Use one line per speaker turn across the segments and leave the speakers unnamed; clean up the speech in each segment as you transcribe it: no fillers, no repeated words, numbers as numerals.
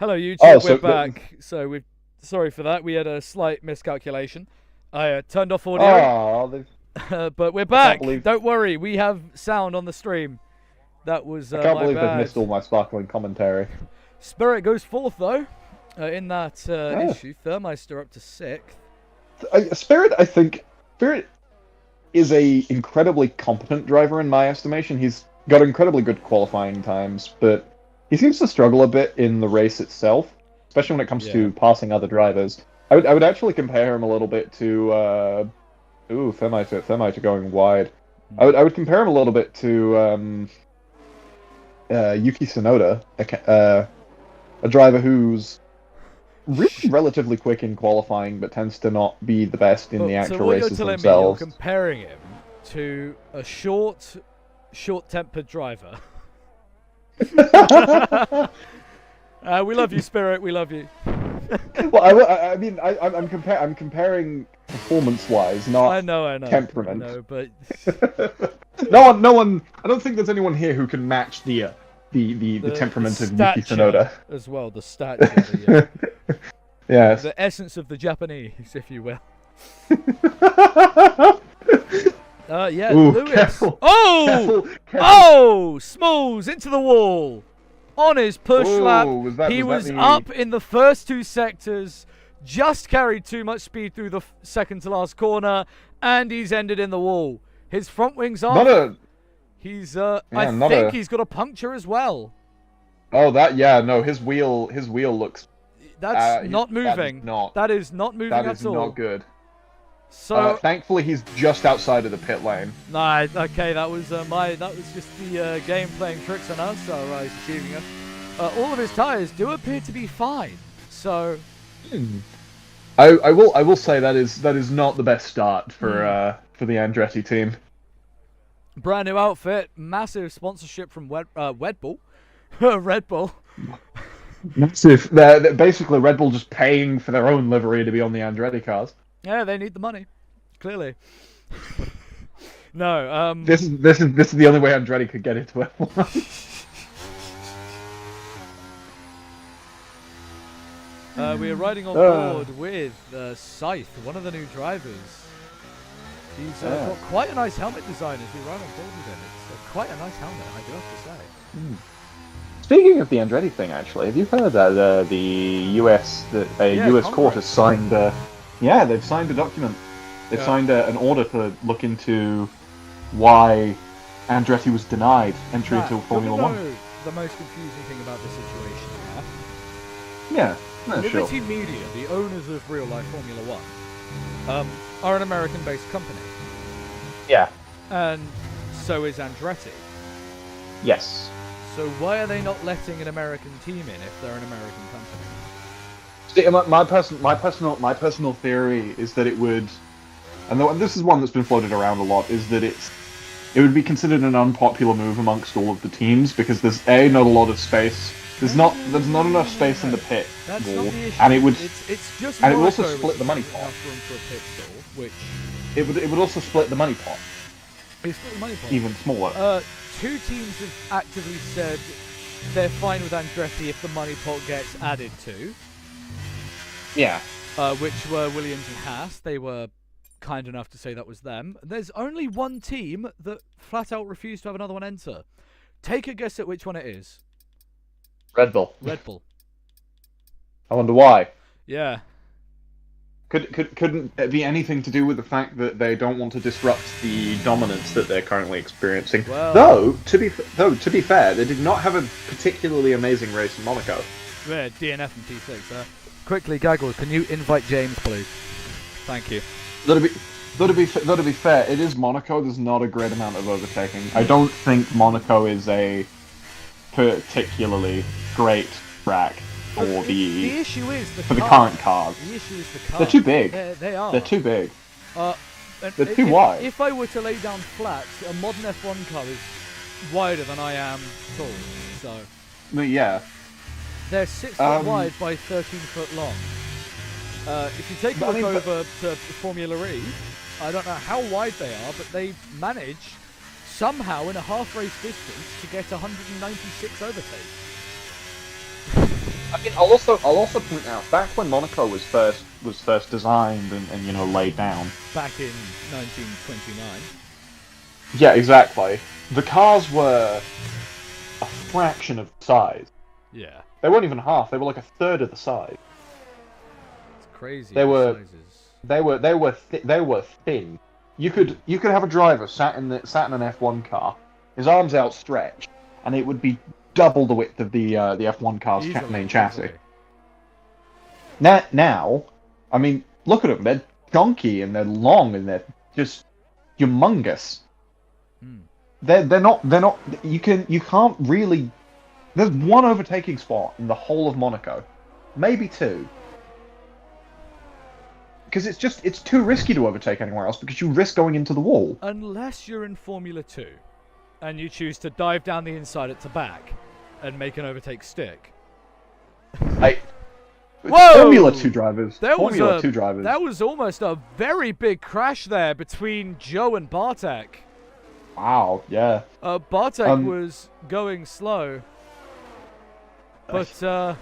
Hello, YouTube.
Oh,
We're
so
back. So we sorry for that. We had a slight miscalculation. I turned off audio,
oh,
but we're
I can't
back.
believe
Don't worry, we have sound on the stream. That was
I can't
my
believe they've
bad.
missed all my sparkling commentary.
Spirit goes fourth though. In that
Yeah.
issue, Thermeister up to sixth.
Spirit is a incredibly competent driver in my estimation. He's got incredibly good qualifying times, but he seems to struggle a bit in the race itself, especially when it comes
Yeah.
to passing other drivers. I would actually compare him a little bit to Thermite going wide. I would compare him a little bit to Yuki Tsunoda, a driver who's really relatively quick in qualifying, but tends to not be the best in the
So
actual
what you're
races
telling me, you're
themselves.
comparing him to a short-tempered driver. We love you, Spirit. We love you.
Well, I'm comparing performance-wise,
I
not
know,
temperament.
but
No one. I don't think there's anyone here who can match the temperament of Yuki
stature
Tsunoda.
as well. The stature,
Yes.
the essence of the Japanese, if you will. Yeah,
Ooh,
Lewis.
careful,
Oh,
careful.
oh, Smalls into the wall on his push lap.
Ooh,
He
was
was
that the...
up in the first two sectors, just carried too much speed through the second to last corner, and he's ended in the wall. His front wings off.
Not a...
He's I
Yeah, not
think
a...
he's got a puncture as well.
Oh, yeah, no, his wheel looks...
That's not moving. That is not moving
That
at
is
all.
not good.
So
Thankfully, he's just outside of the pit lane.
nah, okay, that was just the game playing tricks on us, so he's achieving us. All of his tires do appear to be fine. So
I will say that is not the best start for the Andretti team.
brand new outfit, massive sponsorship from Red Bull. Red Bull.
Massive. They're basically Red Bull just paying for their own livery to be on the Andretti cars.
Yeah, they need the money. Clearly. No.
This is the only way Andretti could get into
F1. We are riding on board with Scythe, one of the new drivers. He's got quite a nice helmet design as we ride on board with him. It's quite a nice helmet, I do have to say.
Speaking of the Andretti thing, actually, have you heard that the US US court has signed? They've signed a document. They've signed an order to look into why Andretti was denied entry into Formula One.
The most confusing thing about this situation,
Yeah,
Liberty Media, the owners of real life Formula One, are an American-based company.
Yeah.
And so is Andretti.
Yes.
So why are they not letting an American team in if they're an American company?
See, my personal theory is that it would, and this is one that's been floated around a lot, is that it would be considered an unpopular move amongst all of the teams because there's not a lot of space. There's not enough space in the pit
That's
wall,
not the issue.
and it would
It's just
and it would
Monaco
also split the money
enough
pot.
room for a pit stall, which
It would also split the money pot
is split the money pot.
even smaller.
Two teams have actively said they're fine with Andretti if the money pot gets added to.
Yeah.
Which were Williams and Haas. They were kind enough to say that was them. There's only one team that flat out refused to have another one enter. Take a guess at which one it is.
Red Bull.
Red Bull.
I wonder why.
Yeah.
Couldn't it be anything to do with the fact that they don't want to disrupt the dominance that they're currently experiencing?
Well,
though to be fair, they did not have a particularly amazing race in Monaco.
Yeah, DNF and P6. Quickly, Gaggles, can you invite James, please? Thank you.
Though to be fair, it is Monaco. There's not a great amount of overtaking. I don't think Monaco is a particularly great track for
the issue is
the current cars.
The issue is the cars.
They're too big.
They are.
They're too big.
They're
too wide.
If I were to lay down flat, a modern F1 car is wider than I am tall. So.
Yeah.
They're 6 foot wide by 13 foot long. If you take a look over to Formula E, I don't know how wide they are, but they manage somehow in a half race distance to get 196 overtakes.
I mean, I'll also point out back when Monaco was first designed and laid down.
Back in 1929.
Yeah, exactly. The cars were a fraction of the size.
Yeah.
They weren't even half. They were like a third of the size.
It's crazy.
They were
sizes.
they were thin. You could have a driver sat in an F1 car, his arms outstretched, and it would be double the width of the F1 car's main chassis. Now, I mean, look at them. They're chunky and they're long and they're just humongous. They're not. You can't really. There's one overtaking spot in the whole of Monaco, maybe two. Because it's too risky to overtake anywhere else because you risk going into the wall.
Unless you're in Formula 2 and you choose to dive down the inside at the back and make an overtake stick.
Whoa! Formula 2 drivers. That
was almost a very big crash there between Joe and Bartek.
Wow, yeah.
Bartek was going slow. But
I'll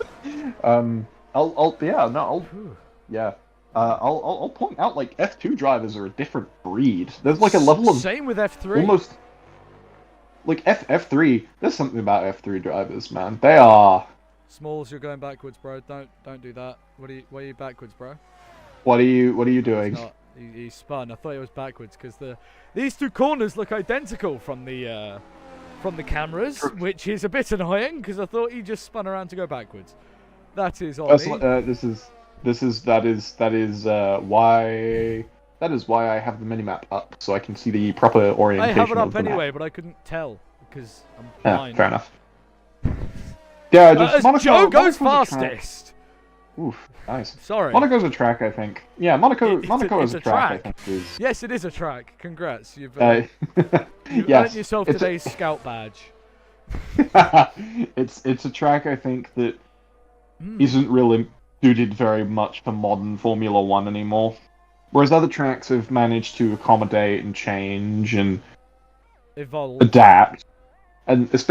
point out, like, F2 drivers are a different breed. There's like a level of
same with F3.
Almost like F3. There's something about F3 drivers, man. They are.
Smalls, you're going backwards, bro. Don't do that. Why are you backwards, bro?
What are you doing?
He spun. I thought it was backwards because these two corners look identical from the cameras, which is a bit annoying because I thought he just spun around to go backwards. That is on me.
That is why I have the minimap up so I can see the proper orientation.
I have it up
of the
anyway,
map.
but I couldn't tell because I'm blind.
Fair enough. Yeah, just Monaco.
Joe goes fastest.
Oof, nice.
Sorry.
Monaco's a track, I think. Yeah, Monaco is a track. I think.
Yes, it is a track. Congrats, you've
yes.
earned yourself today's scout badge.
It's a track I think that isn't really suited very much for modern Formula 1 anymore. Whereas other tracks have managed to accommodate and change and
evolve,
adapt. And that's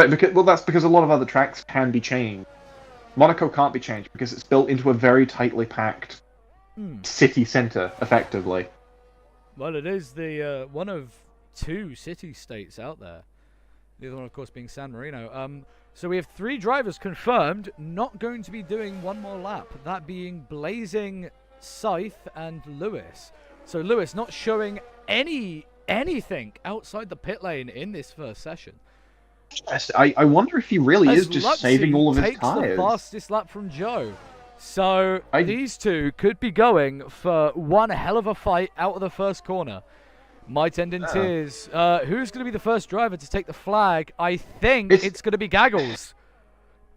because a lot of other tracks can be changed. Monaco can't be changed because it's built into a very tightly packed city centre, effectively.
Well, it is the one of two city-states out there. The other one, of course, being San Marino. So we have 3 drivers confirmed, not going to be doing one more lap. That being Blazing, Scythe, and Lewis. So Lewis not showing anything outside the pit lane in this first session.
I wonder if he really is just saving all of his tires.
Takes the fastest lap from Joe. So these two could be going for one hell of a fight out of the first corner. Might end in tears. Who's going to be the first driver to take the flag? I think it's going to be Gaggles.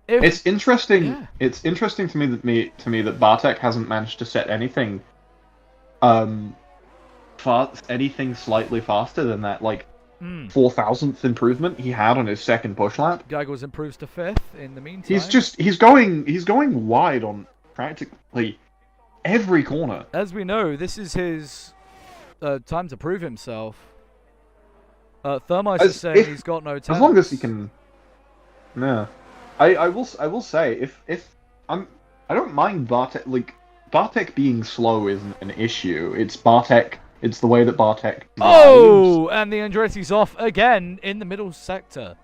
It's interesting. Yeah. It's interesting to me that Bartek hasn't managed to set anything, anything slightly faster than that, like 4,000th improvement he had on his second push lap.
Gaggles improves to 5th in the meantime.
He's going wide on practically every corner.
As we know, this is his time to prove himself. Thermite is saying he's got no time.
As long as he can. Yeah, I will say I don't mind Bartek being slow isn't an issue. It's Bartek. It's the way that Bartek drives.
Oh, and the Andretti's off again in the middle sector.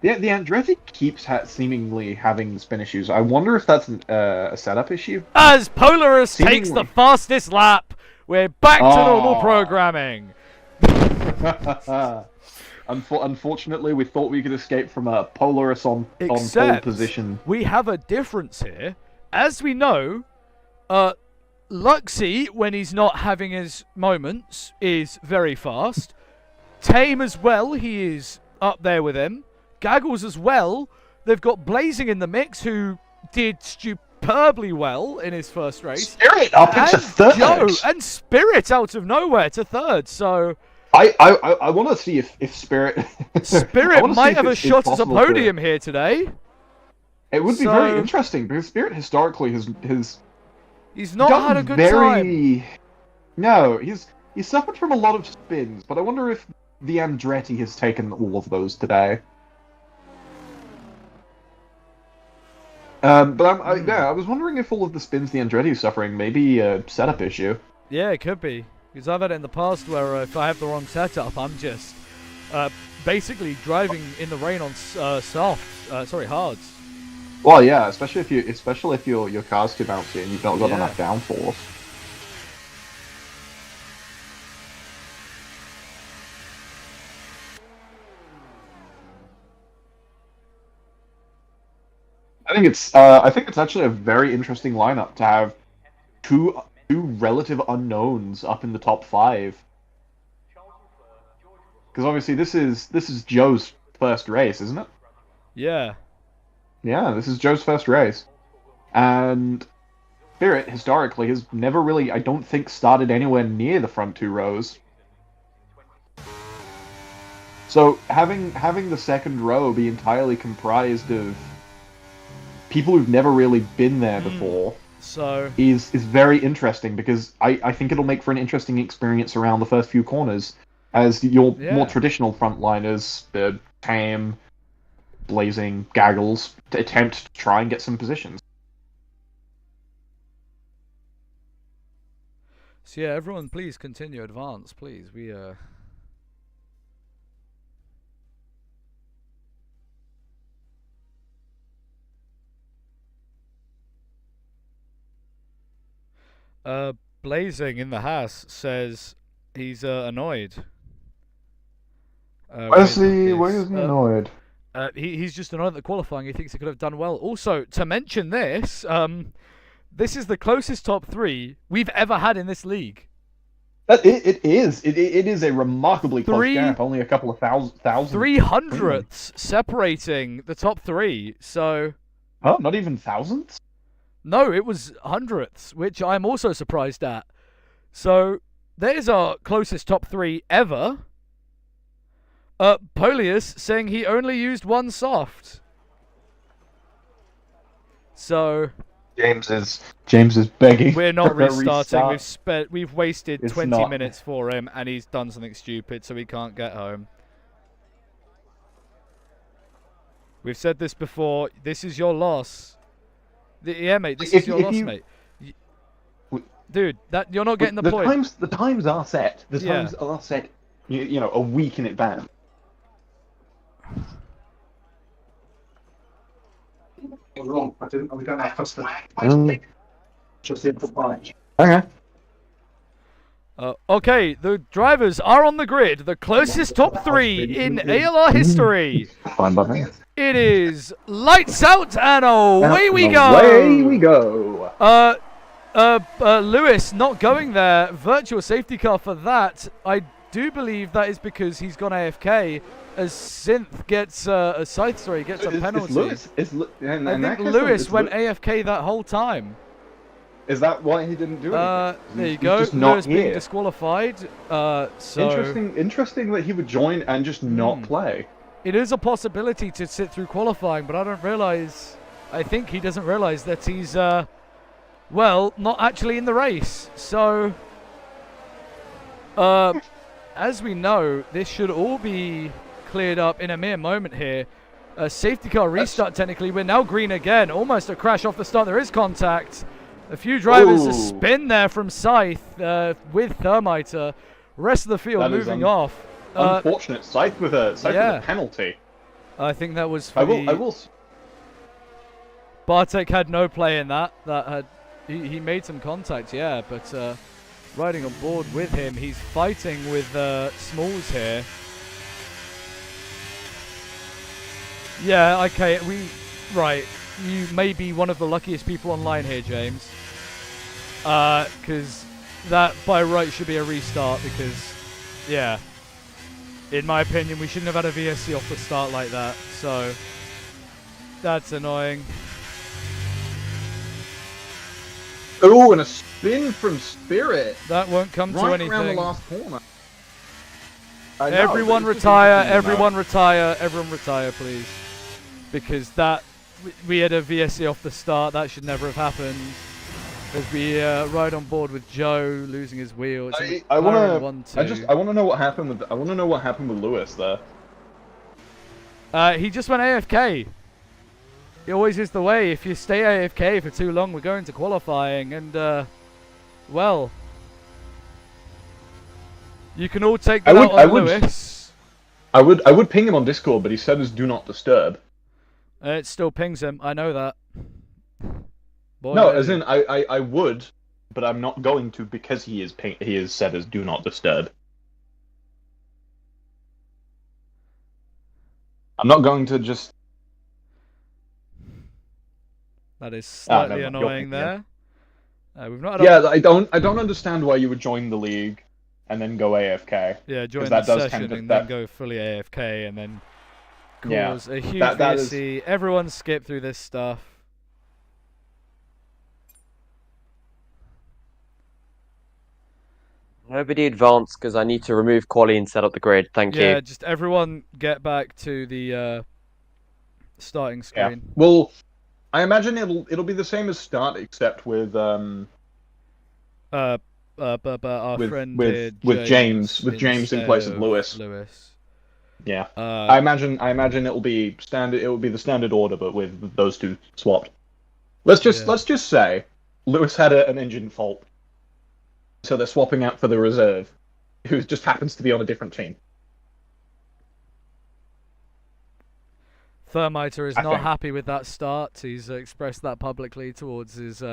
Yeah, the Andretti keeps seemingly having spin issues. I wonder if that's a setup issue.
As Polaris takes the fastest lap, we're back to normal programming.
Unfortunately, we thought we could escape from a Polaris on pole position.
We have a difference here. As we know, Luxy, when he's not having his moments, is very fast. Tame as well, he is up there with him. Gaggles as well. They've got Blazing in the mix, who did superbly well in his first race.
Spirit up into third.
And Spirit out of nowhere to third. So
I want to see if Spirit
might have a shot at a podium here today.
It would be very interesting because Spirit historically has
he's not had a good time.
No, he's suffered from a lot of spins, but I wonder if the Andretti has taken all of those today. Yeah, I was wondering if all of the spins the Andretti is suffering may be a setup issue.
Yeah, it could be. Because I've had it in the past where if I have the wrong setup, I'm just basically driving in the rain on hards.
Well, yeah, especially if your car's too bouncy and you've not got enough downforce. I think it's actually a very interesting lineup to have two relative unknowns up in the top 5. Because obviously this is Joe's first race, isn't it?
Yeah.
Yeah, this is Joe's first race, and Spirit historically has never really, I don't think, started anywhere near the front 2 rows. So having the second row be entirely comprised of people who've never really been there before is very interesting, because I think it'll make for an interesting experience around the first few corners as your more traditional frontliners, Tam, Blazing, Gaggles, to attempt to try and get some positions.
So yeah, everyone please continue advance, please. We Blazing in the Haas says he's annoyed.
Why is he annoyed?
He's just annoyed at the qualifying. He thinks he could have done well. Also, to mention this, this is the closest top 3 we've ever had in this league.
It is. It is a remarkably close gap. Only a couple of thousand.
300ths separating the top 3. So.
Oh, not even thousandths?
No, it was hundredths, which I'm also surprised at. So, there's our closest top 3 ever. Polius saying he only used 1 soft. So...
James is begging.
We're not restarting. We've wasted 20 minutes for him, and he's done something stupid, so he can't get home. We've said this before. This is your loss. Yeah, mate. This is your loss, mate. Dude, you're not getting the point.
The times are set. The times are set. You know, a week in advance.
Wrong. We don't have custom. Just the input bike.
Okay.
Okay, the drivers are on the grid. The closest top 3 in ALR history.
Fine by me.
It is lights out and away we go.
Away we go.
Lewis not going there. Virtual safety car for that. I do believe that is because he's gone AFK. As Synth gets gets a penalty. I think Lewis went AFK that whole time.
Is that why he didn't do anything?
There you go. Lewis being disqualified.
Interesting that he would join and just not play.
It is a possibility to sit through qualifying, but I think he doesn't realize that he's well, not actually in the race. So as we know, this should all be cleared up in a mere moment here. A safety car restart technically. We're now green again. Almost a crash off the start. There is contact. A few drivers a spin there from Scythe with Thermiter. Rest of the field moving off.
Unfortunate. Scythe with a penalty.
I think that was for Bartek had no play in that. He made some contact, but riding on board with him, he's fighting with Smalls here. Yeah, okay, you may be one of the luckiest people online here, James. Because that, by right, should be a restart because, in my opinion, we shouldn't have had a VSC off the start like that. So, that's annoying.
Oh, and a spin from Spirit.
That won't come to anything.
Right around the last corner.
Everyone retire, everyone retire, please. Because we had a VSC off the start. That should never have happened. As we ride on board with Joe losing his wheel.
I want to know what happened with. I want to know what happened with Lewis there.
He just went AFK. It always is the way. If you stay AFK for too long, we're going to qualifying, and well, you can all take that out on Lewis.
I would ping him on Discord, but he said as do not disturb.
It still pings him. I know that. Boy,
No, as in I would, but I'm not going to because he is set as do not disturb. I'm not going to just.
That is slightly annoying there. We've not.
I don't understand why you would join the league and then go AFK.
Yeah, join the session and then go fully AFK and then cause a huge VSC. Everyone skip through this stuff.
Nobody advance because I need to remove quali and set up the grid. Thank you.
Yeah, just everyone get back to the starting screen.
Yeah. Well, I imagine it'll be the same as start, except with our friend James in place of Lewis. Yeah. I imagine it'll be standard. It will be the standard order, but with those two swapped. Let's just say Lewis had an engine fault. So they're swapping out for the reserve, who just happens to be on a different team.
Thermiter is not happy with that start. He's expressed that publicly towards his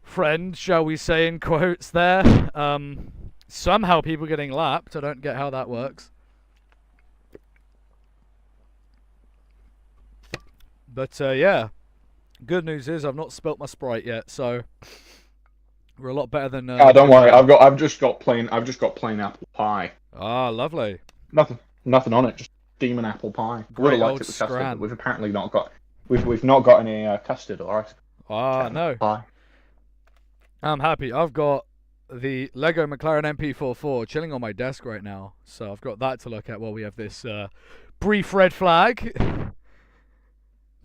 friend, shall we say, in quotes there. Somehow people getting lapped. I don't get how that works. But yeah, good news is I've not spilt my Sprite yet, so... We're a lot better than.
Don't worry. I've just got plain apple pie.
Ah, lovely.
Nothing on it. Just demon apple pie.
Great
Really liked
old
it with custard,
scran.
but we've apparently not got. We've not got any custard or ice.
Ah, no.
Pie.
I'm happy. I've got the Lego McLaren MP44 chilling on my desk right now, so I've got that to look at while we have this brief red flag.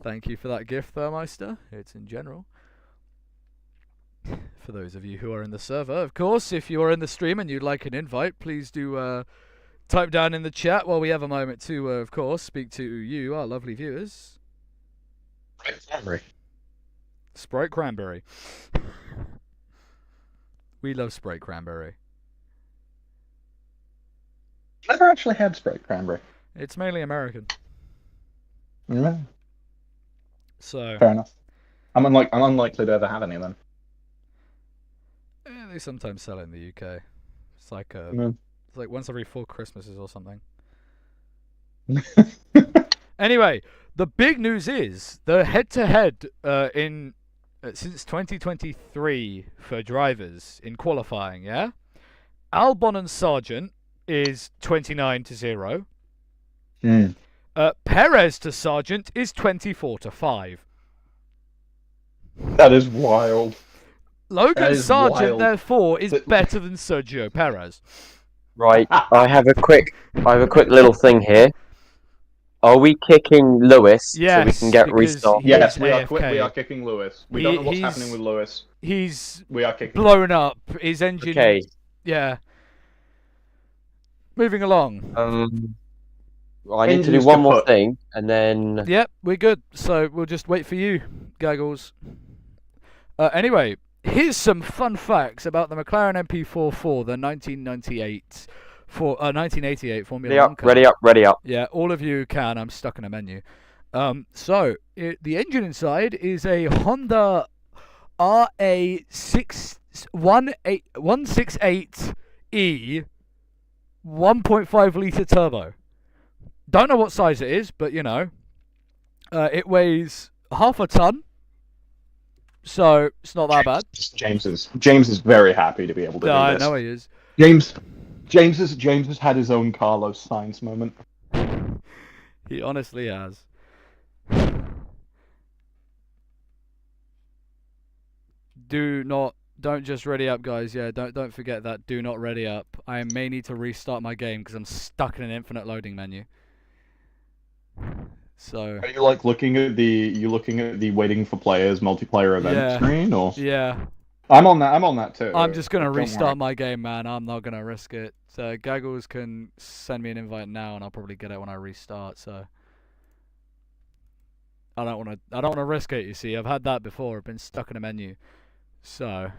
Thank you for that gift, Thermeister. It's in general. For those of you who are in the server, of course, if you are in the stream and you'd like an invite, please do type down in the chat while we have a moment to, of course, speak to you, our lovely viewers. Sprite Cranberry. We love Sprite Cranberry.
Never actually had Sprite Cranberry.
It's mainly American.
Yeah.
So.
Fair enough. I'm unlikely to ever have any of them.
Yeah, they sometimes sell it in the UK. It's like it's like once every 4 Christmases or something. Anyway, the big news is the head-to-head since 2023 for drivers in qualifying. Yeah, Albon and Sargent is 29-0. Perez to Sargent is 24-5.
That is wild.
Logan Sargent, therefore, is better than Sergio Perez.
Right, I have a quick little thing here. Are we kicking Lewis so we can get restarted?
Yes, we are kicking Lewis. We don't know what's happening with Lewis. We are kicking
blown up. His engine.
Okay.
Yeah. Moving along.
I need to do one more thing, and then...
Yep, we're good. So we'll just wait for you, Gaggles. Anyway, here's some fun facts about the McLaren MP44, the 1988 Formula 1 car.
Ready up.
Yeah, all of you can. I'm stuck in a menu. The engine inside is a Honda RA168E 1.5 litre turbo. Don't know what size it is, but you know, it weighs half a ton, so it's not that bad.
James is very happy to be able to do this.
I know he is.
James has had his own Carlos Sainz moment.
He honestly has. Don't just ready up, guys. Yeah, don't forget that. Do not ready up. I may need to restart my game because I'm stuck in an infinite loading menu. So.
Are you like looking at the waiting for players multiplayer event screen, or?
Yeah.
I'm on that too.
I'm just gonna restart my game, man. I'm not gonna risk it. So Gaggles can send me an invite now, and I'll probably get it when I restart. So. I don't want to risk it. You see, I've had that before. I've been stuck in a menu, so.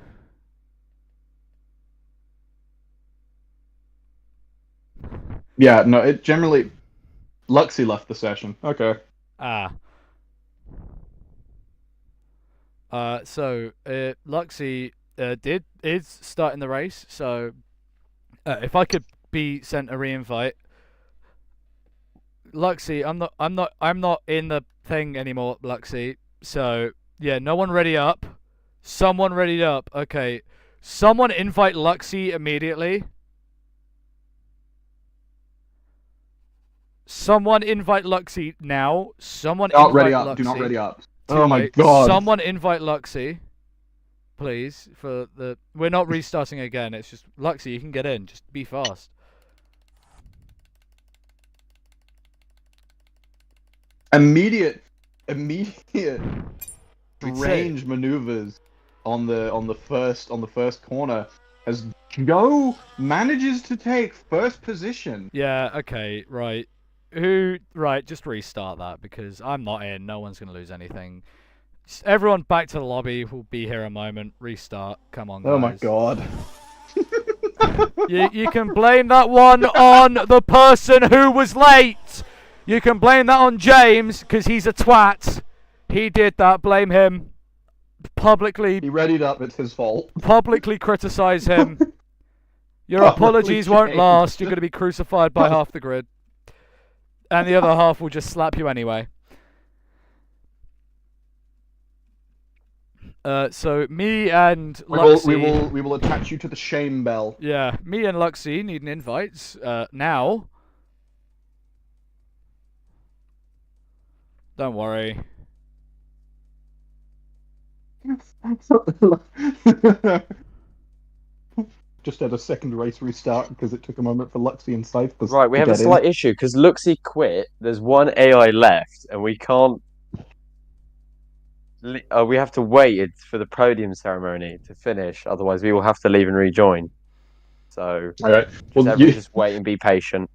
Yeah, no, it generally. Luxie left the session. Okay.
So Luxie is starting the race. So if I could be sent a re-invite, Luxie, I'm not in the thing anymore, Luxie. So yeah, no one ready up. Someone ready up. Okay, someone invite Luxie immediately. Someone invite Luxie now. Someone
Not
invite
ready up.
Luxie.
Do not ready up.
Too
Oh my
late.
god.
Someone invite Luxie, please. We're not restarting again. It's just Luxie. You can get in. Just be fast.
Immediate strange maneuvers on the first corner as Joe manages to take first position.
Yeah. Okay. Right. Right. Just restart that because I'm not in. No one's gonna lose anything. Just everyone back to the lobby. We'll be here a moment. Restart. Come on, guys.
Oh my god.
You can blame that one on the person who was late. You can blame that on James because he's a twat. He did that. Blame him. Publicly.
He readied up. It's his fault.
Publicly criticize him. Your
Publicly
apologies won't
James.
last. You're going to be crucified by half the grid. And the other half will just slap you anyway. So me and Luxie...
We will attach you to the shame bell.
Yeah, me and Luxie need an invite. Now. Don't worry.
Just had a second race restart because it took a moment for Luxie and Scythe to
Right, we have a
get in.
slight issue because Luxie quit. There's one AI left, and we can't. We have to wait for the podium ceremony to finish. Otherwise, we will have to leave and rejoin. So,
All right. Well,
just wait and be patient.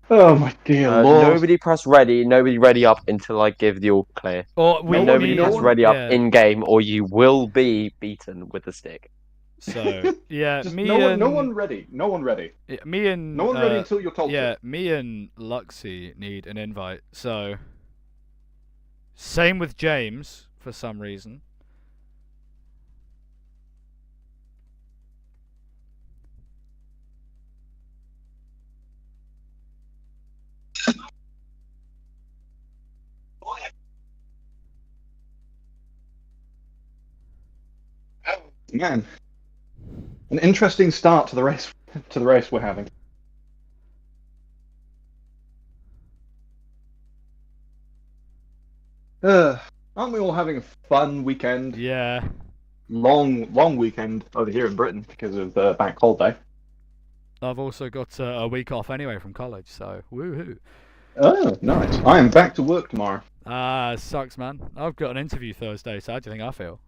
Oh my dear lord!
Nobody press ready. Nobody ready up until I give the all clear.
Or
Nobody press ready up in game, or you will be beaten with the stick.
So yeah,
Just
me
no
and
one ready. No one ready.
yeah, me and
No one ready until you're told.
yeah,
to.
me and Luxie need an invite. So same with James for some reason.
Man, an interesting start to the race. To the race we're having. Aren't we all having a fun weekend?
Yeah.
Long weekend over here in Britain because of the bank holiday.
I've also got a week off anyway from college, so woohoo.
Oh, nice. I am back to work tomorrow.
Sucks, man. I've got an interview Thursday, so how do you think I feel?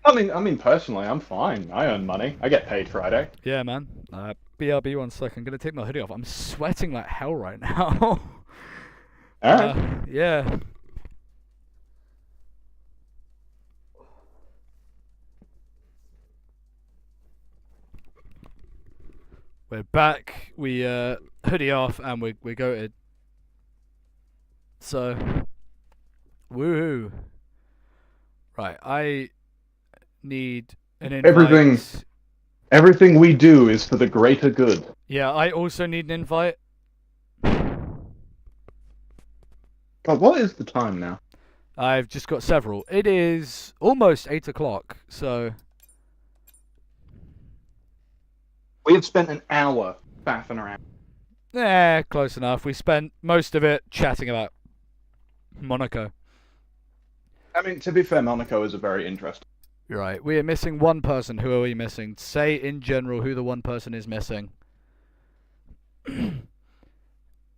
I mean, personally, I'm fine. I earn money. I get paid Friday.
Yeah, man. BRB 1 second. I'm gonna take my hoodie off. I'm sweating like hell right now.
Alright.
Yeah. We're back. We hoodie off and we goated. So, woohoo! Right, I need an invite.
Everything we do is for the greater good.
Yeah, I also need an invite.
God, what is the time now?
I've just got several. It is almost 8 o'clock, so...
We have spent an hour faffing around.
Close enough. We spent most of it chatting about Monaco.
I mean, to be fair, Monaco is a very interesting.
Right, we are missing one person. Who are we missing? Say in general who the one person is missing.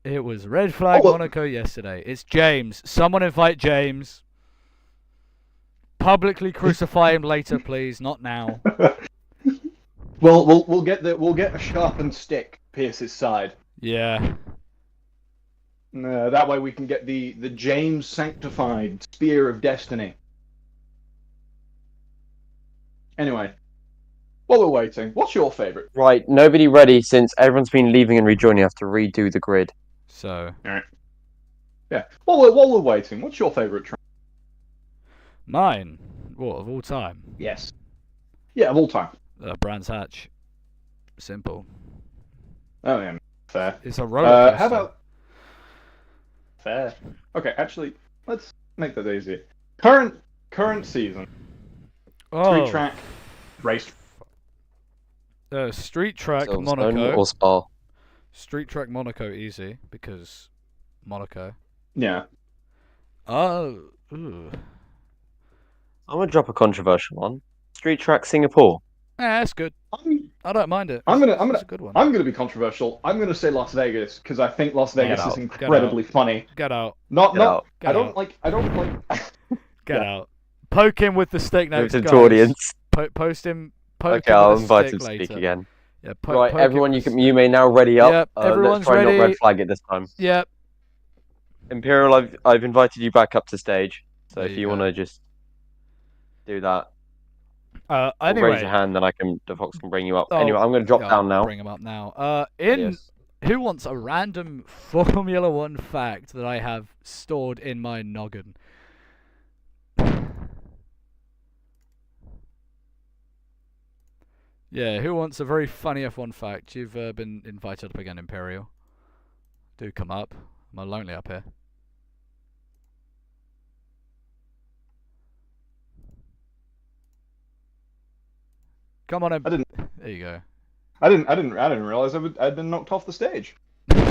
It was Red Flag Monaco yesterday. It's James. Someone invite James. Publicly crucify him later, please. Not now.
We'll get a sharpened stick pierce his side.
Yeah.
That way we can get the James sanctified Spear of Destiny. Anyway, while we're waiting, what's your favourite?
Right, nobody ready since everyone's been leaving and rejoining. You have to redo the grid.
So.
Alright. Yeah. While we're waiting, what's your favourite track?
Mine? What, of all time?
Yes. Yeah, of all time.
Brands Hatch. Simple.
Oh yeah, fair.
It's a roller coaster.
How about fair? Okay, actually, let's make that easier. Current season. Street track, race.
Street track
Silverstone
Monaco.
or Spa?
Street track Monaco easy because Monaco.
Yeah.
Ooh.
I'm gonna drop a controversial one. Street track Singapore.
That's good. I don't mind it.
It's
a good one.
I'm gonna be controversial. I'm gonna say Las Vegas because I think Las Vegas is incredibly funny.
Get out.
I don't like.
Get out. Poke him with the stick next,
Move
guys.
to audience.
Post him.
Okay, I'll invite him to speak again.
Yeah,
right, everyone, you may now ready up.
Yep, everyone's
let's try
ready.
not red flag it this time.
Yep.
Imperial, I've invited you back up to stage. So
There
if
you
you
go.
want to just do that,
Anyway.
raise your hand, then the Fox can bring you up.
Oh,
Anyway, I'm going to drop
yeah,
down now.
Bring him up now. Who wants a random Formula 1 fact that I have stored in my noggin? Yeah, who wants a very funny F1 fact? You've been invited up again, Imperial. Do come up. I'm lonely up here. Come on,
I didn't.
There you go.
I didn't realize I'd been knocked off the stage.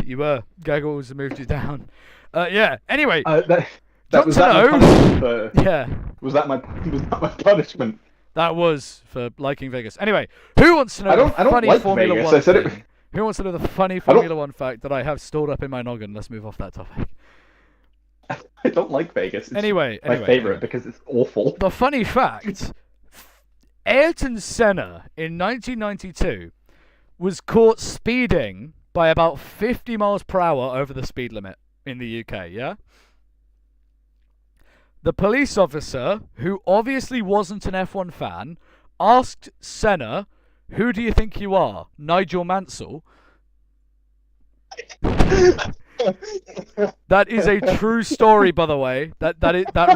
You were. Gaggles moved you down. Yeah. Anyway.
That
Got
was
to
that my
know.
punishment for,
Yeah.
Was that my punishment?
That was for liking Vegas. Anyway, who wants to know
I don't
funny
like
Formula
Vegas.
1
I said it.
thing? Who wants to know the funny Formula 1 fact that I have stored up in my noggin? Let's move off that topic.
I don't like Vegas. It's
Anyway,
my favorite because it's awful.
The funny fact: Ayrton Senna in 1992 was caught speeding by about 50 miles per hour over the speed limit in the UK. Yeah. The police officer, who obviously wasn't an F1 fan, asked Senna, "Who do you think you are, Nigel Mansell?" That is a true story, by the way. That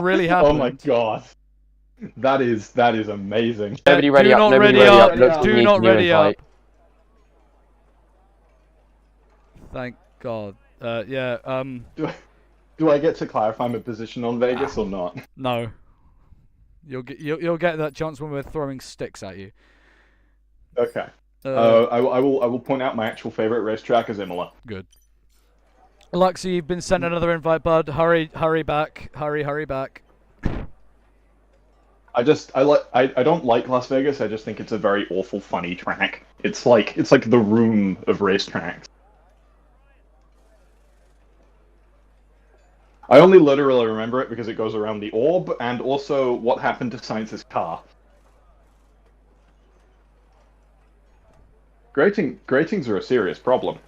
really happened.
Oh my god, that is amazing.
Nobody ready
Do
up.
not
Nobody
ready
ready
up.
up. Looks like
Do
we
not
need a new
ready up.
invite.
Thank God. Yeah.
Do I get to clarify my position on Vegas or not?
No. You'll get that chance when we're throwing sticks at you.
Okay. I will point out my actual favorite racetrack is Imola.
Good. Luxy, you've been sent another invite, bud. Hurry back. Hurry back.
I don't like Las Vegas. I just think it's a very awful, funny track. It's like the Room of racetracks. I only literally remember it because it goes around the orb, and also what happened to Sainz's car. Gratings are a serious problem.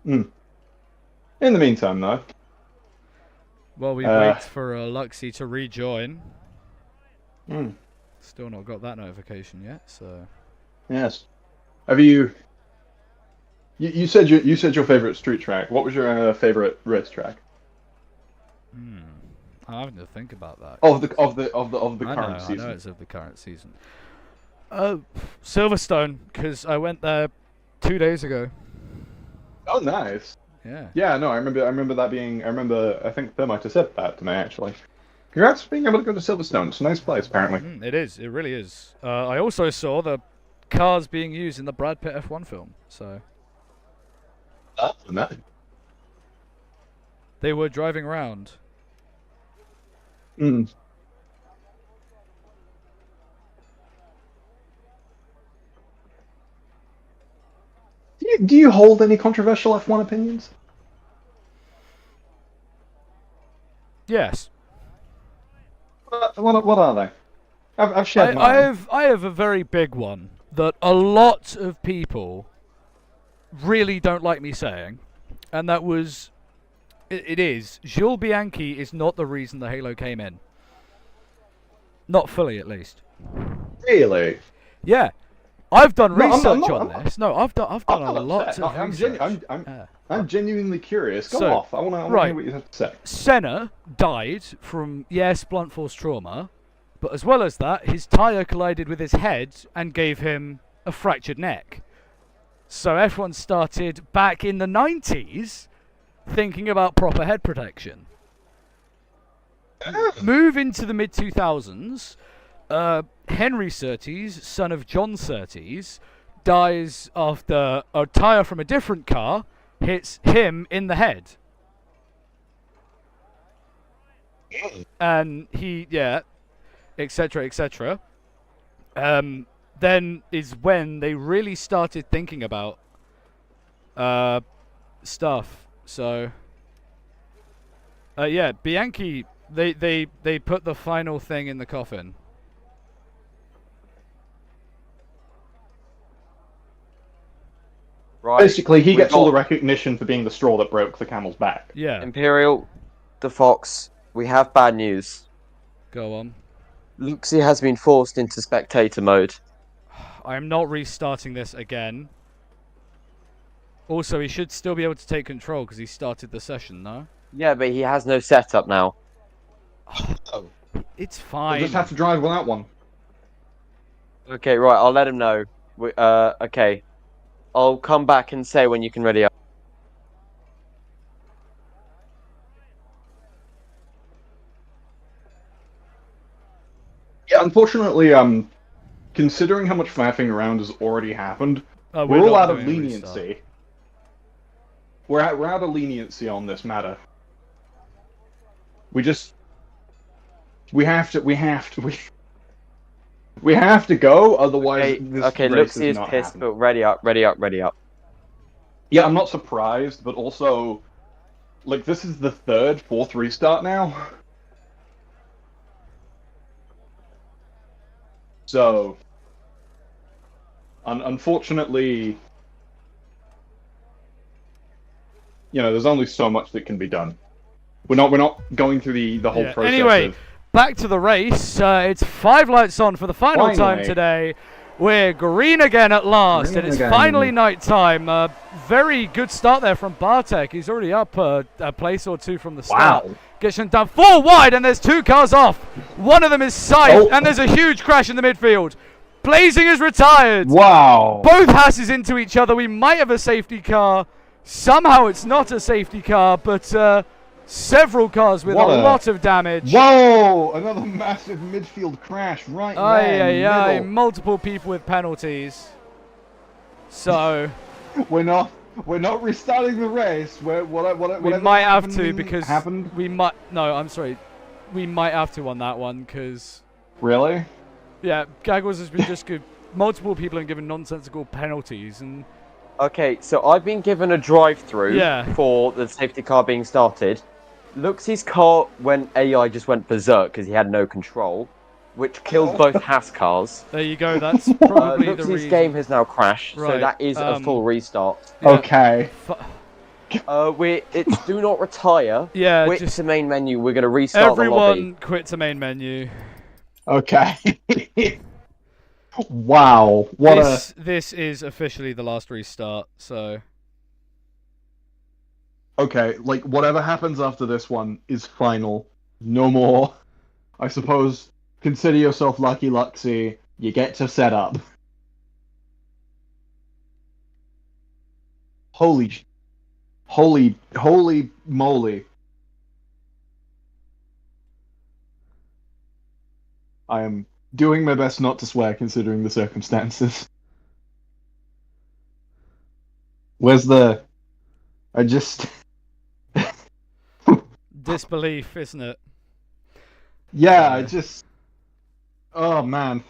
In the meantime, though.
While we wait for Luxy to rejoin. Still not got that notification yet, so.
Yes. Have you? You said your favorite street track. What was your favorite race track?
I'm having to think about that.
Of the current season.
I know it's of the current season. Silverstone, because I went there 2 days ago.
Oh, nice.
Yeah.
Yeah, no, I remember that being. I think they might have said that to me actually. Congrats for being able to go to Silverstone. It's a nice place, apparently.
It is. It really is. I also saw the cars being used in the Brad Pitt F1 film. So.
Oh, no.
They were driving around.
Do you hold any controversial F1 opinions?
Yes.
What are they? I've shared mine.
I have a very big one that a lot of people really don't like me saying, and that was, it is, Jules Bianchi is not the reason the Halo came in. Not fully, at least.
Really?
Yeah. I've done research
I'm not,
on this. No, I've done a lot of research.
I'm genuinely curious. Go
So,
off. I want to
right.
hear what you have to say.
Senna died from, yes, blunt force trauma, but as well as that, his tyre collided with his head and gave him a fractured neck. So everyone started back in the 90s thinking about proper head protection. Move into the mid-2000s, Henry Surtees, son of John Surtees, dies after a tyre from a different car hits him in the head. And he, etc., etc. Then is when they really started thinking about stuff. So, Bianchi, they put the final thing in the coffin.
Right.
Basically, he gets all the recognition for being the straw that broke the camel's back.
Yeah.
Imperial, the Fox, we have bad news.
Go on.
Luxie has been forced into spectator mode.
I am not restarting this again. Also, he should still be able to take control because he started the session, no?
Yeah, but he has no setup now.
It's
We'll
fine.
just have to drive without one.
Okay, right, I'll let him know. Okay. I'll come back and say when you can ready up.
Yeah, unfortunately, considering how much faffing around has already happened, we're all
not
out of
doing a restart.
leniency. We're out of leniency on this matter. We have to go, otherwise this
Okay,
race
Luxie is
not
pissed,
happen.
but ready up.
Yeah, I'm not surprised, but also, like, this is the fourth restart now. So, unfortunately, you know, there's only so much that can be done. We're not going through the whole process.
Anyway, back to the race. It's 5 lights on for the final time today. We're green again at last, and it's finally night time. Very good start there from Bartek. He's already up a place or two from the start.
Wow.
Gets done 4 wide, and there's 2 cars off. One of them is Scythe, and there's a huge crash in the midfield. Blazing is retired.
Wow.
Both Hasses into each other. We might have a safety car. Somehow it's not a safety car, but several cars with a lot of damage.
Whoa! Another massive midfield crash right there.
Multiple people with penalties. So
we're not restarting the race.
We might have to because we might. No, I'm sorry. We might have to on that one because.
Really?
Yeah, Gaggles has been just good. Multiple people have given nonsensical penalties and.
Okay, so I've been given a drive-through for the safety car being started. Luxie's car AI just went berserk because he had no control, which killed both Haas cars.
There you go, that's probably the reason.
Luxie's game has now crashed, so that is a full restart.
Yeah. Okay.
It's do not retire.
Yeah,
quit to main menu, we're going to restart the lobby.
Everyone quit to main menu.
Okay. Wow.
This is officially the last restart, so...
Okay, like, whatever happens after this one is final. No more. I suppose, consider yourself lucky, Luxie. You get to set up. Holy moly. I am doing my best not to swear considering the circumstances. I just...
Disbelief, isn't it?
Yeah, I just... Oh, man.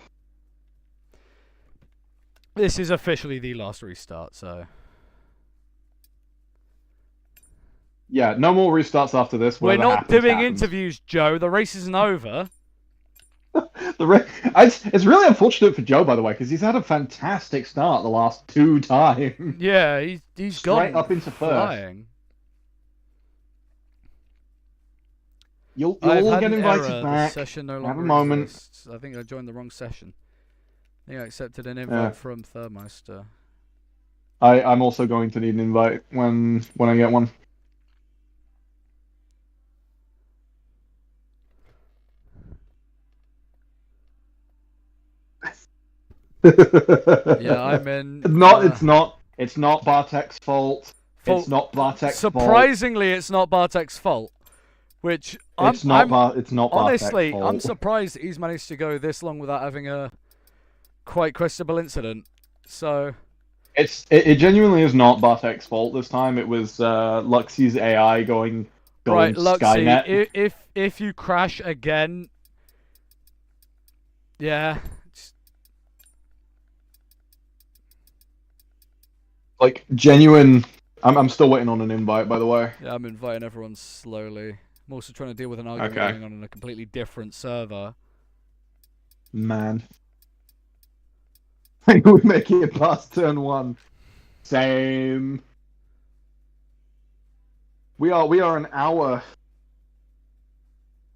This is officially the last restart, so...
Yeah, no more restarts after this.
We're not doing interviews, Joe. The race isn't over.
It's really unfortunate for Joe, by the way, because he's had a fantastic start the last 2 times.
Yeah, he's
Straight
gone
up into first.
flying.
You'll
I've
all
had
get
an
invited
error.
back.
The session no
Have
longer
a moment.
exists. I think I joined the wrong session. I think I accepted an invite from Thermeister.
I'm also going to need an invite when I get one.
Yeah, I'm in.
It's not Bartek's fault. It's not Bartek's fault.
Surprisingly, it's not Bartek's fault. Which
it's not Bartek's
honestly,
fault.
I'm surprised that he's managed to go this long without having a quite questionable incident. So
it genuinely is not Bartek's fault this time. It was Luxie's AI going
right,
Skynet.
Luxie, if you crash again, yeah.
Like genuine. I'm still waiting on an invite, by the way.
Yeah, I'm inviting everyone slowly. I'm also trying to deal with an argument going on a completely different server.
Man. We're making it past turn 1. Same. We are an hour.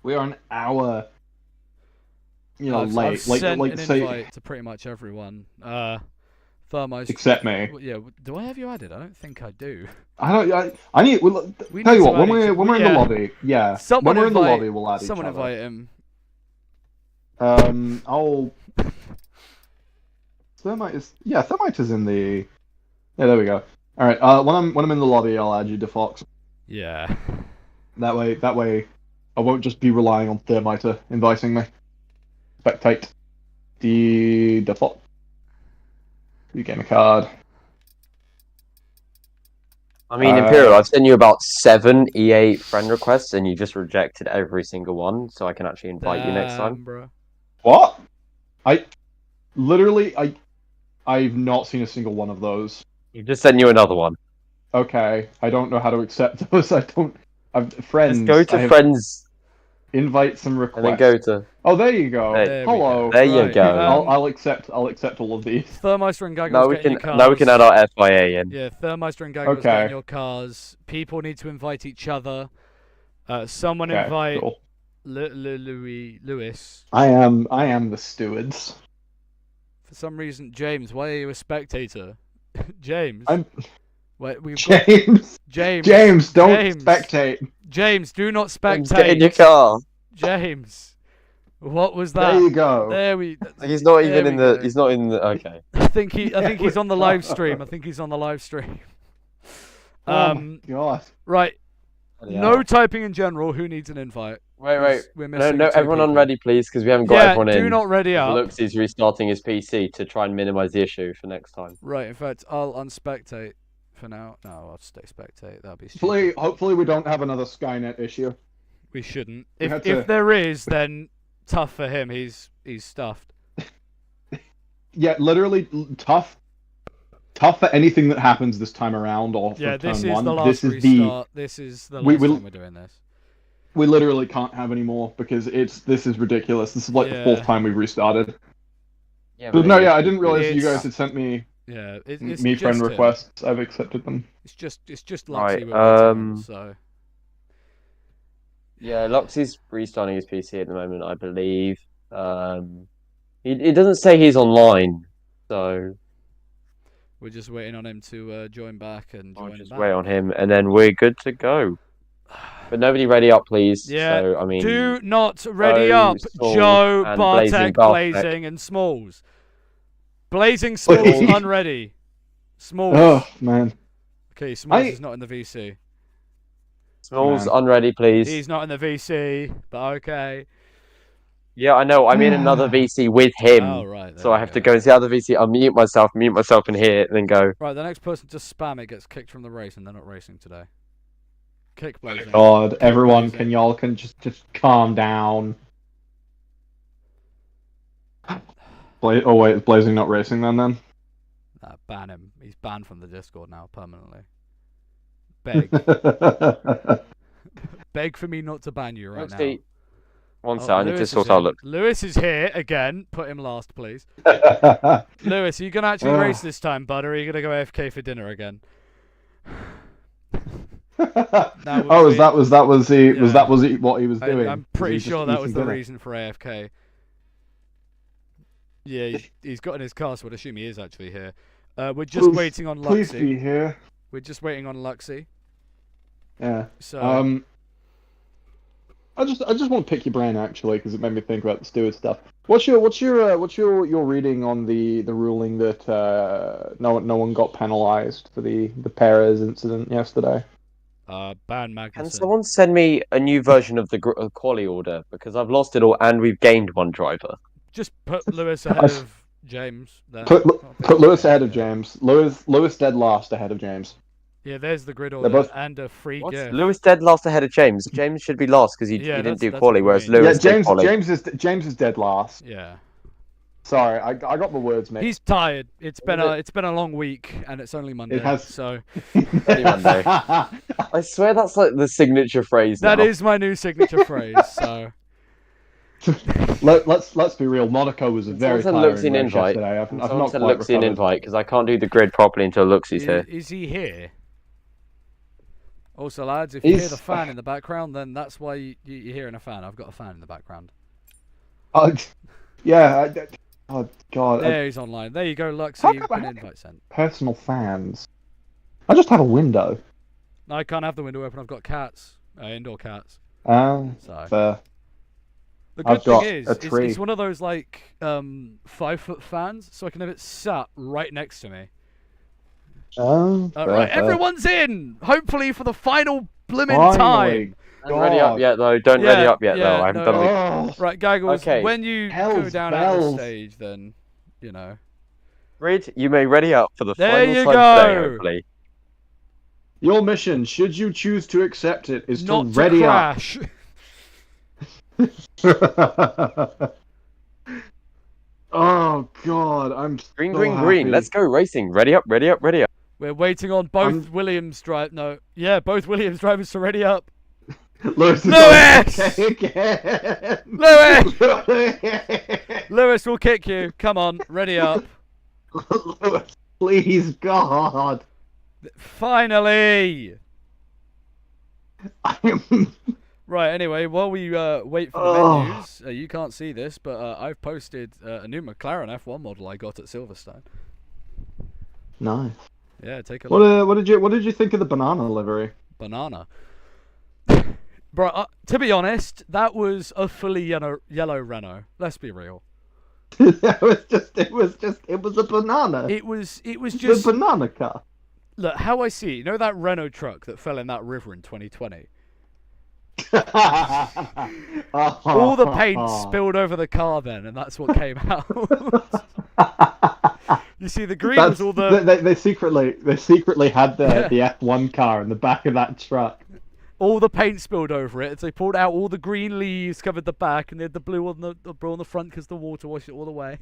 We are an hour.
I've
late.
sent an
say,
invite to pretty much everyone. Thermos.
Except me.
Yeah. Do I have you added? I don't think I do.
I need. Tell you what. When we're in the lobby, yeah. When we're in the lobby, we'll add each other.
Someone invite him.
I'll. Thermite is in the. Yeah, there we go. All right. When I'm in the lobby, I'll add you to Fox.
Yeah.
That way, I won't just be relying on Thermite inviting me. Spectate. The default. You get a card.
I mean, Imperial, I've sent you about 7 EA friend requests, and you just rejected every single one, so I can actually invite you next time.
Bro.
What? I've not seen a single one of those.
You just sent you another one.
Okay, I don't know how to accept those. Friends.
Just go to friends.
Invite some requests.
And then go to.
Oh, there you go. Hello.
There you go.
I'll accept all of these.
Thermeister and Gaggles
now we can add our FIA in.
Yeah, Thermeister and Gaggles get in your cars. People need to invite each other. Someone invite
cool.
Lewis.
I am the stewards.
For some reason, James, why are you a spectator? James.
James, don't spectate.
James, do not spectate.
Get in your car.
James. What was that?
There you go.
He's not even in the. He's not in the. Okay.
I think he's on the live stream.
Oh my God.
Right. No typing in general. Who needs an invite?
Wait.
We're missing
No, everyone on ready, please, because we haven't got everyone in.
Do not ready up.
Lux is restarting his PC to try and minimize the issue for next time.
Right. In fact, I'll unspectate for now. No, I'll stay spectate. That'll be stupid.
Hopefully we don't have another Skynet issue.
We shouldn't. If there is, then tough for him. He's stuffed.
Yeah, literally tough for anything that happens this time around. Or
yeah, this
turn
is
1.
the last restart. This is the last time we're doing this.
We literally can't have any more because this is ridiculous. This is like the 4th time we've restarted. Yeah, but no, I didn't realize you guys had sent me.
Yeah,
me friend requests. I've accepted them.
It's just Luxie.
Right.
So.
Yeah, Luxie's restarting his PC at the moment, I believe. It doesn't say he's online, so
we're just waiting on him to join back and join.
Just wait on him, and then we're good to go. But nobody ready up, please.
Yeah.
So, I mean,
do not ready up, Joe, Bartek, Blazing, and Smalls. Blazing, Smalls, unready. Smalls.
Oh man.
Okay, Smalls is not in the VC.
Smalls, unready, please.
He's not in the VC, but okay.
Yeah, I know. I'm in another VC with him.
Oh, right.
So I have to go into the other VC. I'll mute myself in here, and then go.
Right, the next person to spam it gets kicked from the race, and they're not racing today. Kick Blazing.
God, everyone, can y'all just calm down. Oh wait, is Blazing not racing then? Nah,
ban him. He's banned from the Discord now permanently. Beg. Beg for me not to ban you right now.
One sec, I need to sort out. Look,
Lewis is here again. Put him last, please. Lewis, are you gonna actually race this time, bud, or are you gonna go AFK for dinner again?
Was that what he was doing?
I'm pretty sure that was the reason for AFK. Yeah, he's got in his car, so I'd assume he is actually here. We're just waiting on Luxy.
Please be here.
We're just waiting on Luxy.
Yeah.
So.
I just want to pick your brain actually because it made me think about the steward stuff. What's your reading on the ruling that no one got penalised for the Perez incident yesterday?
Ban Magnussen.
Can someone send me a new version of the quali order because I've lost it all and we've gained one driver.
Just put Lewis ahead of James. Then.
Put Lewis ahead of James. Lewis dead last ahead of James.
Yeah, there's the grid order and a free gift.
Lewis dead last ahead of James. James should be last because he didn't do quali, whereas Lewis did quali.
James is dead last.
Yeah.
Sorry, I got the words mixed.
He's tired. It's been a long week and it's only Monday.
It has.
So.
Only Monday. I swear that's like the signature phrase.
That is my new signature phrase. So.
Let's be real. Monaco was a very tiring race yesterday. I've not quite
Luxy an invite because I can't do the grid properly until Luxy's here.
Is he here? Also, lads, if you hear the fan in the background, then that's why you're hearing a fan. I've got a fan in the background.
Yeah. Oh God.
There he's online. There you go, Luxy. You've been invite sent.
Personal fans. I just have a window.
No, I can't have the window open. I've got cats. Indoor cats.
So.
Fair. The good thing is, it's one of those like 5-foot fans, so I can have it sat right next to me. Right, everyone's in. Hopefully for the final blimmin' time.
Don't ready up yet though. Don't ready up yet though. I haven't done it.
Right, Gaggles.
Okay.
When you go down out of the stage, then you know.
Reed, you may ready up for the final time today, hopefully.
Your mission, should you choose to accept it, is
not
to ready
crash.
Oh God, I'm
green,
so
green,
happy.
green. Let's go racing. Ready up, ready up, ready up.
We're waiting on both Williams both Williams drivers to ready up.
Lewis!
Lewis! Lewis will kick you. Come on, ready up.
Lewis, please, God.
Finally. Right, anyway, while we wait for the menus, you can't see this, but I've posted a new McLaren F1 model I got at Silverstone.
Nice.
Yeah, take a look.
What did you think of the banana livery?
Banana. Bro, to be honest, that was a fully yellow Renault. Let's be real.
It was a banana.
It was just
a banana car.
Look, how I see it, you know that Renault truck that fell in that river in 2020? All the paint spilled over the car then, and that's what came out. You see, the green was all the...
They secretly had the F1 car in the back of that truck.
All the paint spilled over it, so they pulled out all the green leaves, covered the back, and they had the blue on the front because the water washed it all away.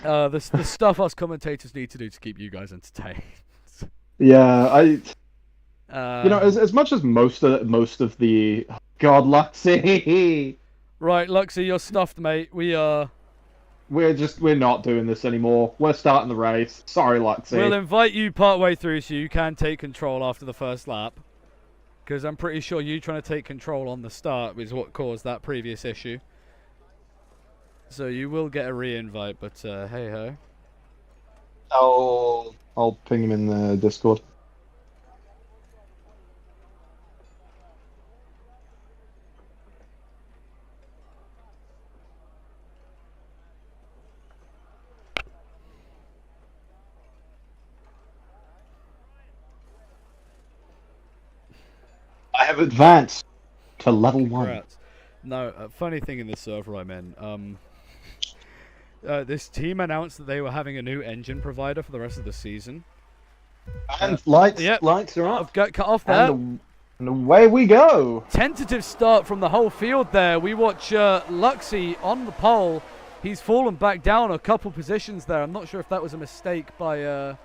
The stuff us commentators need to do to keep you guys entertained.
Yeah, you know, as much as most of the God, Luxy.
Right, Luxy, you're stuffed, mate. We're
not doing this anymore. We're starting the race. Sorry, Luxy.
We'll invite you partway through so you can take control after the first lap. Because I'm pretty sure you trying to take control on the start is what caused that previous issue. So you will get a re-invite, but hey ho.
I'll ping him in the Discord. I have advanced to level 1.
No, funny thing in the server I'm in, this team announced that they were having a new engine provider for the rest of the season.
And lights are up.
I've got cut off there.
And away we go.
Tentative start from the whole field there. We watch Luxy on the pole. He's fallen back down a couple positions there. I'm not sure if that was a mistake by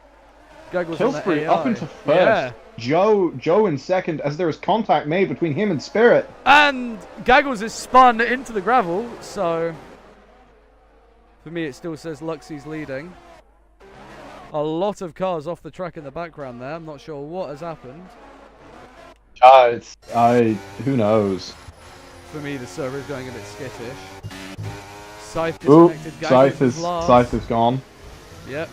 Gaggles on the
Pillsbury
AI.
up into first.
Yeah.
Joe in second as there is contact made between him and Spirit.
And Gaggles is spun into the gravel, so for me it still says Luxie's leading. A lot of cars off the track in the background there. I'm not sure what has happened.
Who knows?
For me, the server is going a bit skittish. Scythe disconnected.
Scythe is gone.
Yep.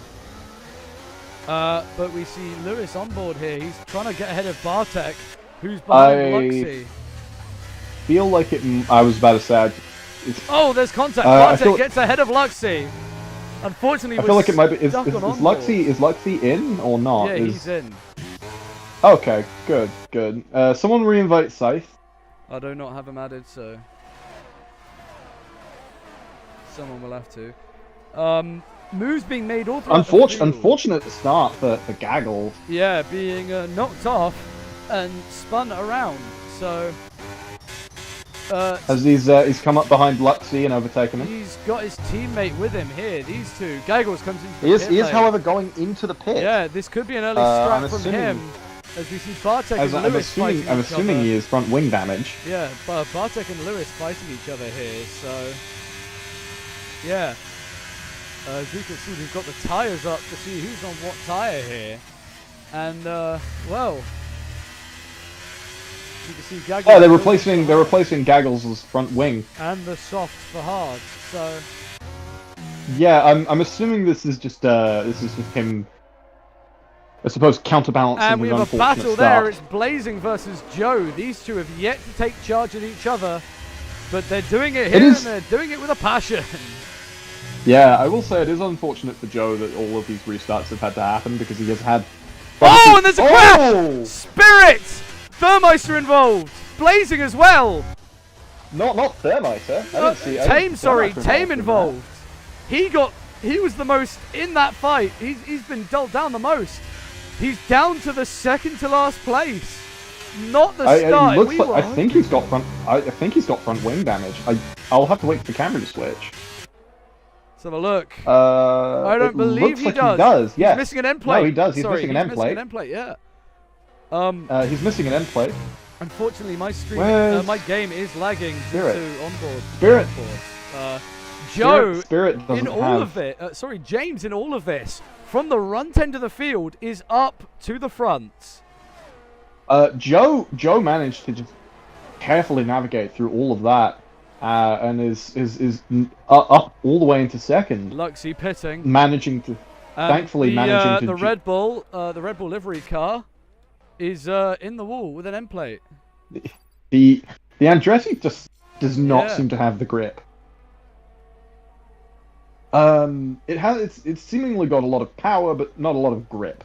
But we see Lewis on board here. He's trying to get ahead of Bartek, who's behind Luxie.
Feel like it. I was about to say.
Oh, there's contact. Bartek gets ahead of Luxie. Unfortunately,
I feel like it might be. Is Luxie in or not?
Yeah, he's in.
Okay, good. Someone reinvite Scythe.
I do not have him added, so someone will have to. Moves being made all throughout the field.
Unfortunate start for Gaggle.
Yeah, being knocked off and spun around. So
as he's come up behind Luxie and overtaken him.
He's got his teammate with him here. These two. Gaggles comes into the pit
He is,
lane.
however, going into the pit.
Yeah, this could be an early scrap from him. As we see Bartek and Lewis fighting each other.
I'm assuming he is front wing damage.
Yeah, but Bartek and Lewis fighting each other here, so yeah. As we can see, we've got the tyres up to see who's on what tyre here. And, well, you can see Gaggles.
Yeah, they're replacing Gaggles' front wing.
And the soft for hard, so
yeah, I'm assuming this is just him, I suppose, counterbalancing
and we
his
have a
unfortunate
battle
start.
there. It's Blazing versus Joe. These two have yet to take charge of each other, but they're doing it here and they're doing it with a passion.
Yeah, I will say it is unfortunate for Joe that all of these restarts have had to happen because he has had.
Oh, and there's a crash! Spirit! Thermeister involved! Blazing as well!
Not Thermeister.
Tame involved. He was the most in that fight. He's been dealt down the most. He's down to the second to last place. Not the start.
I think he's got front wing damage. I'll have to wait for the camera to switch.
Let's have a look. I don't believe he does.
Yeah.
He's missing an end plate.
No, he does. He's missing an end plate.
Yeah.
He's missing an end plate.
Unfortunately, my stream, my game is lagging due to onboard.
Spirit.
Joe,
Spirit
in all of it. James, in all of this, from the front end of the field, is up to the front.
Joe managed to just carefully navigate through all of that, and is up all the way into second.
Luxie pitting,
thankfully managing to.
The Red Bull livery car, is in the wall with an end plate.
The Andretti just does not seem to have the grip. It's seemingly got a lot of power, but not a lot of grip.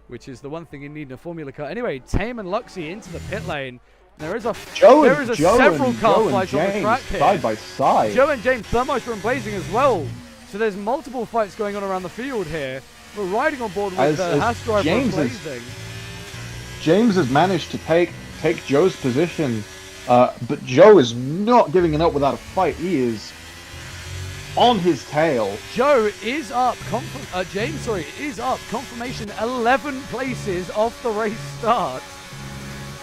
Which is the one thing you need in a Formula car. Anyway, Tame and Luxie into the pit lane. There is several car fights on the track here.
Side by side.
Joe and James, Thermeister and Blazing as well. So there's multiple fights going on around the field here. We're riding on board with the Haas driver and Blazing.
James has managed to take Joe's position, but Joe is not giving it up without a fight. He is on his tail.
Joe is up. James is up. Confirmation 11 places off the race start.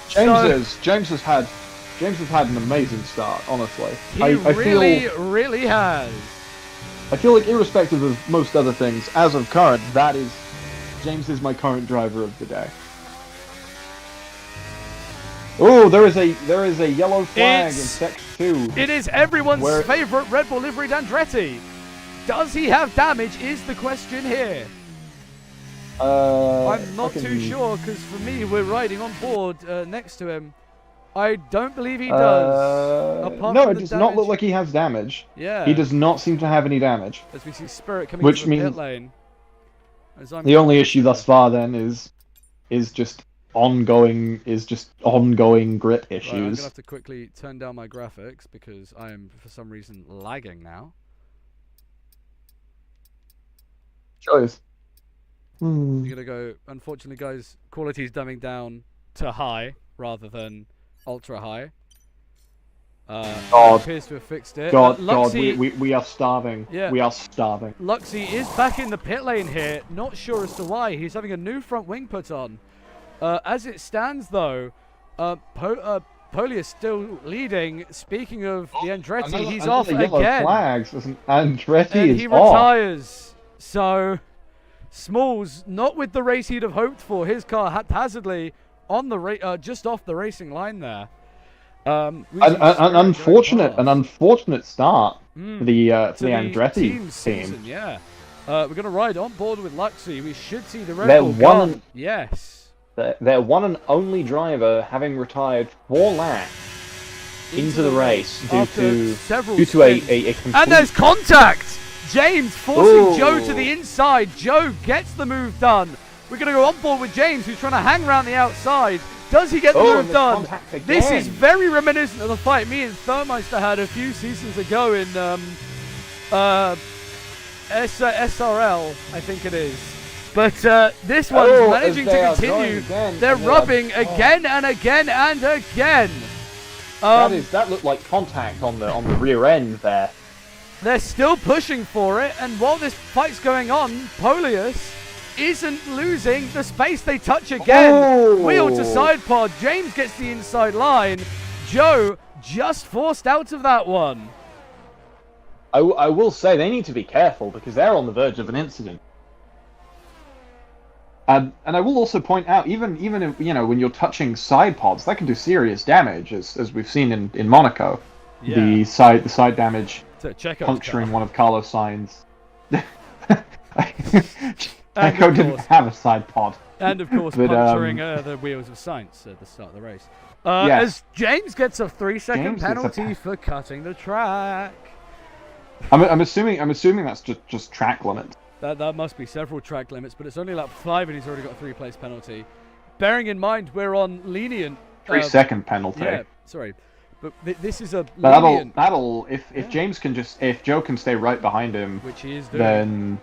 James has had an amazing start. Honestly,
he really has.
I feel like, irrespective of most other things, as of current, James is my current driver of the day. Oh, there is a yellow flag in Sec 2.
It is everyone's favourite Red Bull liveried Andretti. Does he have damage is the question here. I'm not too sure, because for me, we're riding on board next to him. I don't believe he does.
No, it does not look like he has damage.
Yeah.
He does not seem to have any damage.
As we see Spirit coming into the pit lane.
The only issue thus far then is just ongoing grip issues.
Right, I'm gonna have to quickly turn down my graphics because I am for some reason lagging now.
Choice.
You're gonna go. Unfortunately, guys, quality's dumbing down to high rather than ultra high. Appears to have fixed it.
God,
Luxy,
we are starving.
Yeah.
We are starving.
Luxy is back in the pit lane here. Not sure as to why. He's having a new front wing put on. As it stands, though, Poli is still leading. Speaking of the Andretti, he's off again.
Flags. Andretti
and
is
he
off.
retires. So, Smalls, not with the race he'd have hoped for. His car haphazardly on the just off the racing line there.
An unfortunate start for the Andretti team.
Season, yeah. We're going to ride on board with Luxy. We should see the Red Bull gun. Yes.
Their one and only driver having retired 4 laps into the race due to a complete...
And there's contact! James forcing Joe to the inside. Joe gets the move done. We're going to go on board with James, who's trying to hang around the outside. Does he get the move done? This is very reminiscent of the fight me and Thurmeister had a few seasons ago in SRL, I think it is. But this one's managing to continue. They're rubbing again and again and again.
That looked like contact on the rear end there.
They're still pushing for it, and while this fight's going on, Polius isn't losing the space. They touch again. Wheel to side pod. James gets the inside line. Joe just forced out of that one.
I will say they need to be careful because they're on the verge of an incident. And I will also point out, even if, when you're touching side pods, that can do serious damage, as we've seen in Monaco. Yeah. The side damage puncturing one of Carlos Sainz. Checo didn't have a side pod.
And of course, puncturing the wheels of Sainz at the start of the race. As James gets a 3-second penalty for cutting the track.
I'm assuming that's just track limits.
That must be several track limits, but it's only lap 5 and he's already got a 3-place penalty. Bearing in mind we're on lenient
3-second penalty.
Yeah, sorry, but this is a lenient.
That'll if James can if Joe can stay right behind him,
which he is doing,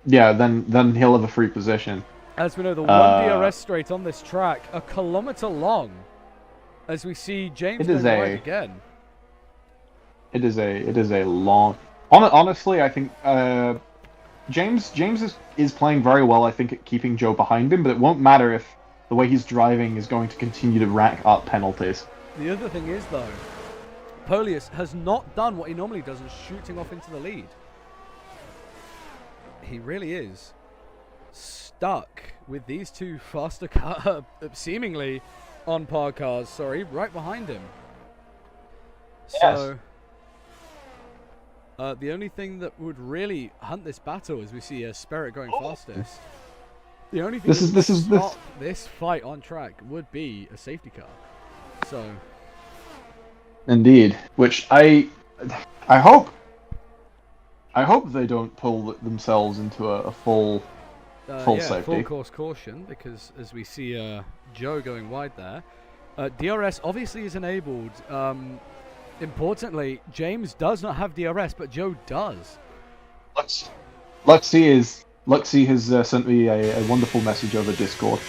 then he'll have a free position.
As we know, the one DRS straight on this track, a kilometer long, as we see James going wide again.
It is a long. Honestly, I think. James is playing very well, I think, at keeping Joe behind him, but it won't matter if the way he's driving is going to continue to rack up penalties.
The other thing is, though, Polius has not done what he normally does in shooting off into the lead. He really is stuck with these two faster cars, seemingly on par cars, right behind him.
Yes.
So... the only thing that would really hunt this battle as we see Spirit going fastest. The only thing that would stop this fight on track would be a safety car. So.
Indeed, which I hope they don't pull themselves into a full safety.
Full course caution, because as we see Joe going wide there, DRS obviously is enabled. Importantly, James does not have DRS, but Joe does.
Luxy has sent me a wonderful message over Discord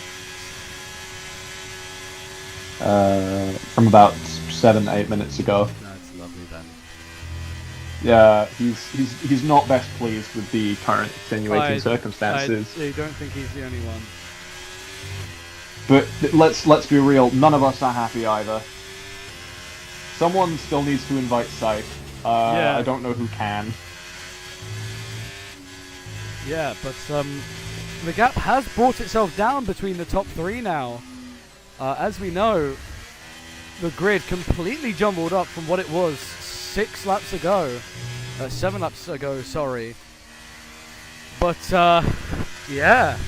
from about 7-8 minutes ago.
That's lovely then.
Yeah, he's not best pleased with the current extenuating circumstances.
I don't think he's the only one.
But let's be real, none of us are happy either. Someone still needs to invite Scythe. I don't know who can.
Yeah, but the gap has brought itself down between the top 3 now. As we know, the grid completely jumbled up from what it was 7 laps ago, sorry. But, yeah.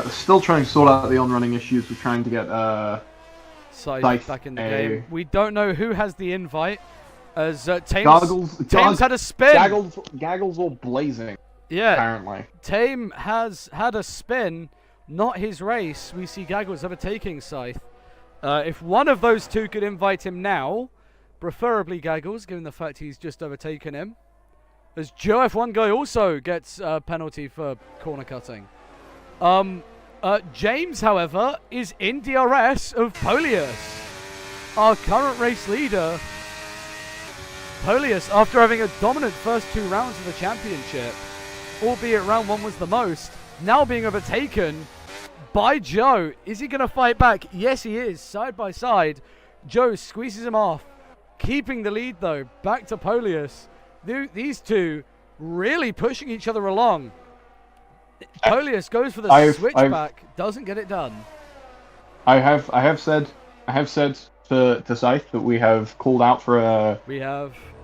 Still trying to sort out the on-running issues with trying to get
Scythe back in the game. We don't know who has the invite, as Tame's had a spin.
Gaggles all blazing.
Yeah,
apparently.
Tame has had a spin, not his race. We see Gaggles overtaking Scythe. If one of those two could invite him now, preferably Gaggles, given the fact he's just overtaken him. As Joe F1 guy also gets a penalty for corner cutting. James, however, is in DRS of Polius, our current race leader. Polius, after having a dominant first 2 rounds of the championship, albeit round 1 was the most, now being overtaken by Joe. Is he going to fight back? Yes, he is. Side by side. Joe squeezes him off, keeping the lead, though. Back to Polius. These two really pushing each other along. Polius goes for the switchback, doesn't get it done.
I have said to Scythe that we have called out for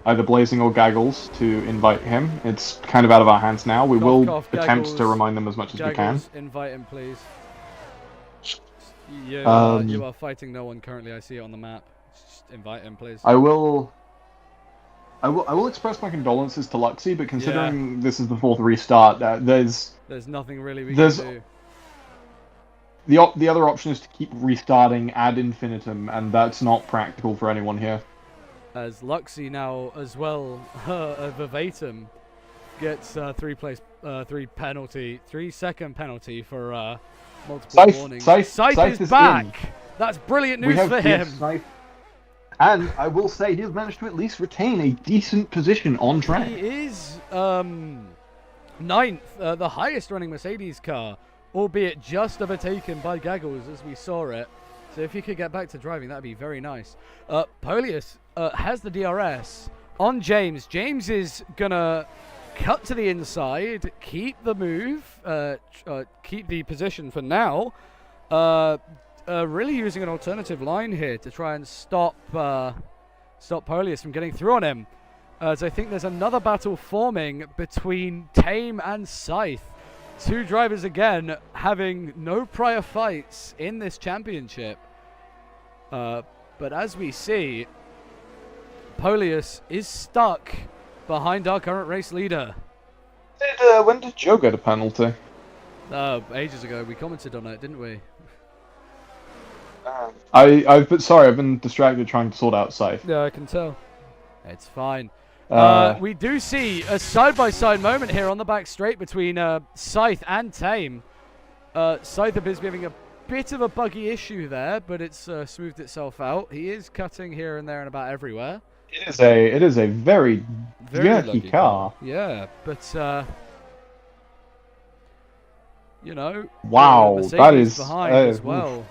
either Blazing or Gaggles to invite him. It's kind of out of our hands now. We will attempt to remind them as much as we can.
Invite him, please. You are fighting no one currently. I see it on the map. Just invite him, please.
I will express my condolences to Luxy, but considering this is the 4th restart, there's
nothing really we can do.
The other option is to keep restarting ad infinitum, and that's not practical for anyone here.
As Luxy now, as well, verbatim, gets 3-second penalty for multiple warnings. Scythe is back! That's brilliant news for him!
Scythe. And I will say he has managed to at least retain a decent position on track.
He is 9th, the highest running Mercedes car, albeit just overtaken by Gaggles as we saw it. So if he could get back to driving, that'd be very nice. Polius has the DRS on James. James is gonna cut to the inside, keep the move, keep the position for now. Really using an alternative line here to try and stop Polius from getting through on him. As I think there's another battle forming between Tame and Scythe. 2 drivers again having no prior fights in this championship. But as we see, Polius is stuck behind our current race leader.
When did Joe get a penalty?
Ages ago. We commented on it, didn't we?
I've been distracted trying to sort out Scythe.
Yeah, I can tell. It's fine. We do see a side-by-side moment here on the back straight between Scythe and Tame. Scythe appears to be having a bit of a buggy issue there, but it's smoothed itself out. He is cutting here and there and about everywhere.
It is a very jerky car.
Yeah, but you know,
wow, that is
behind as well.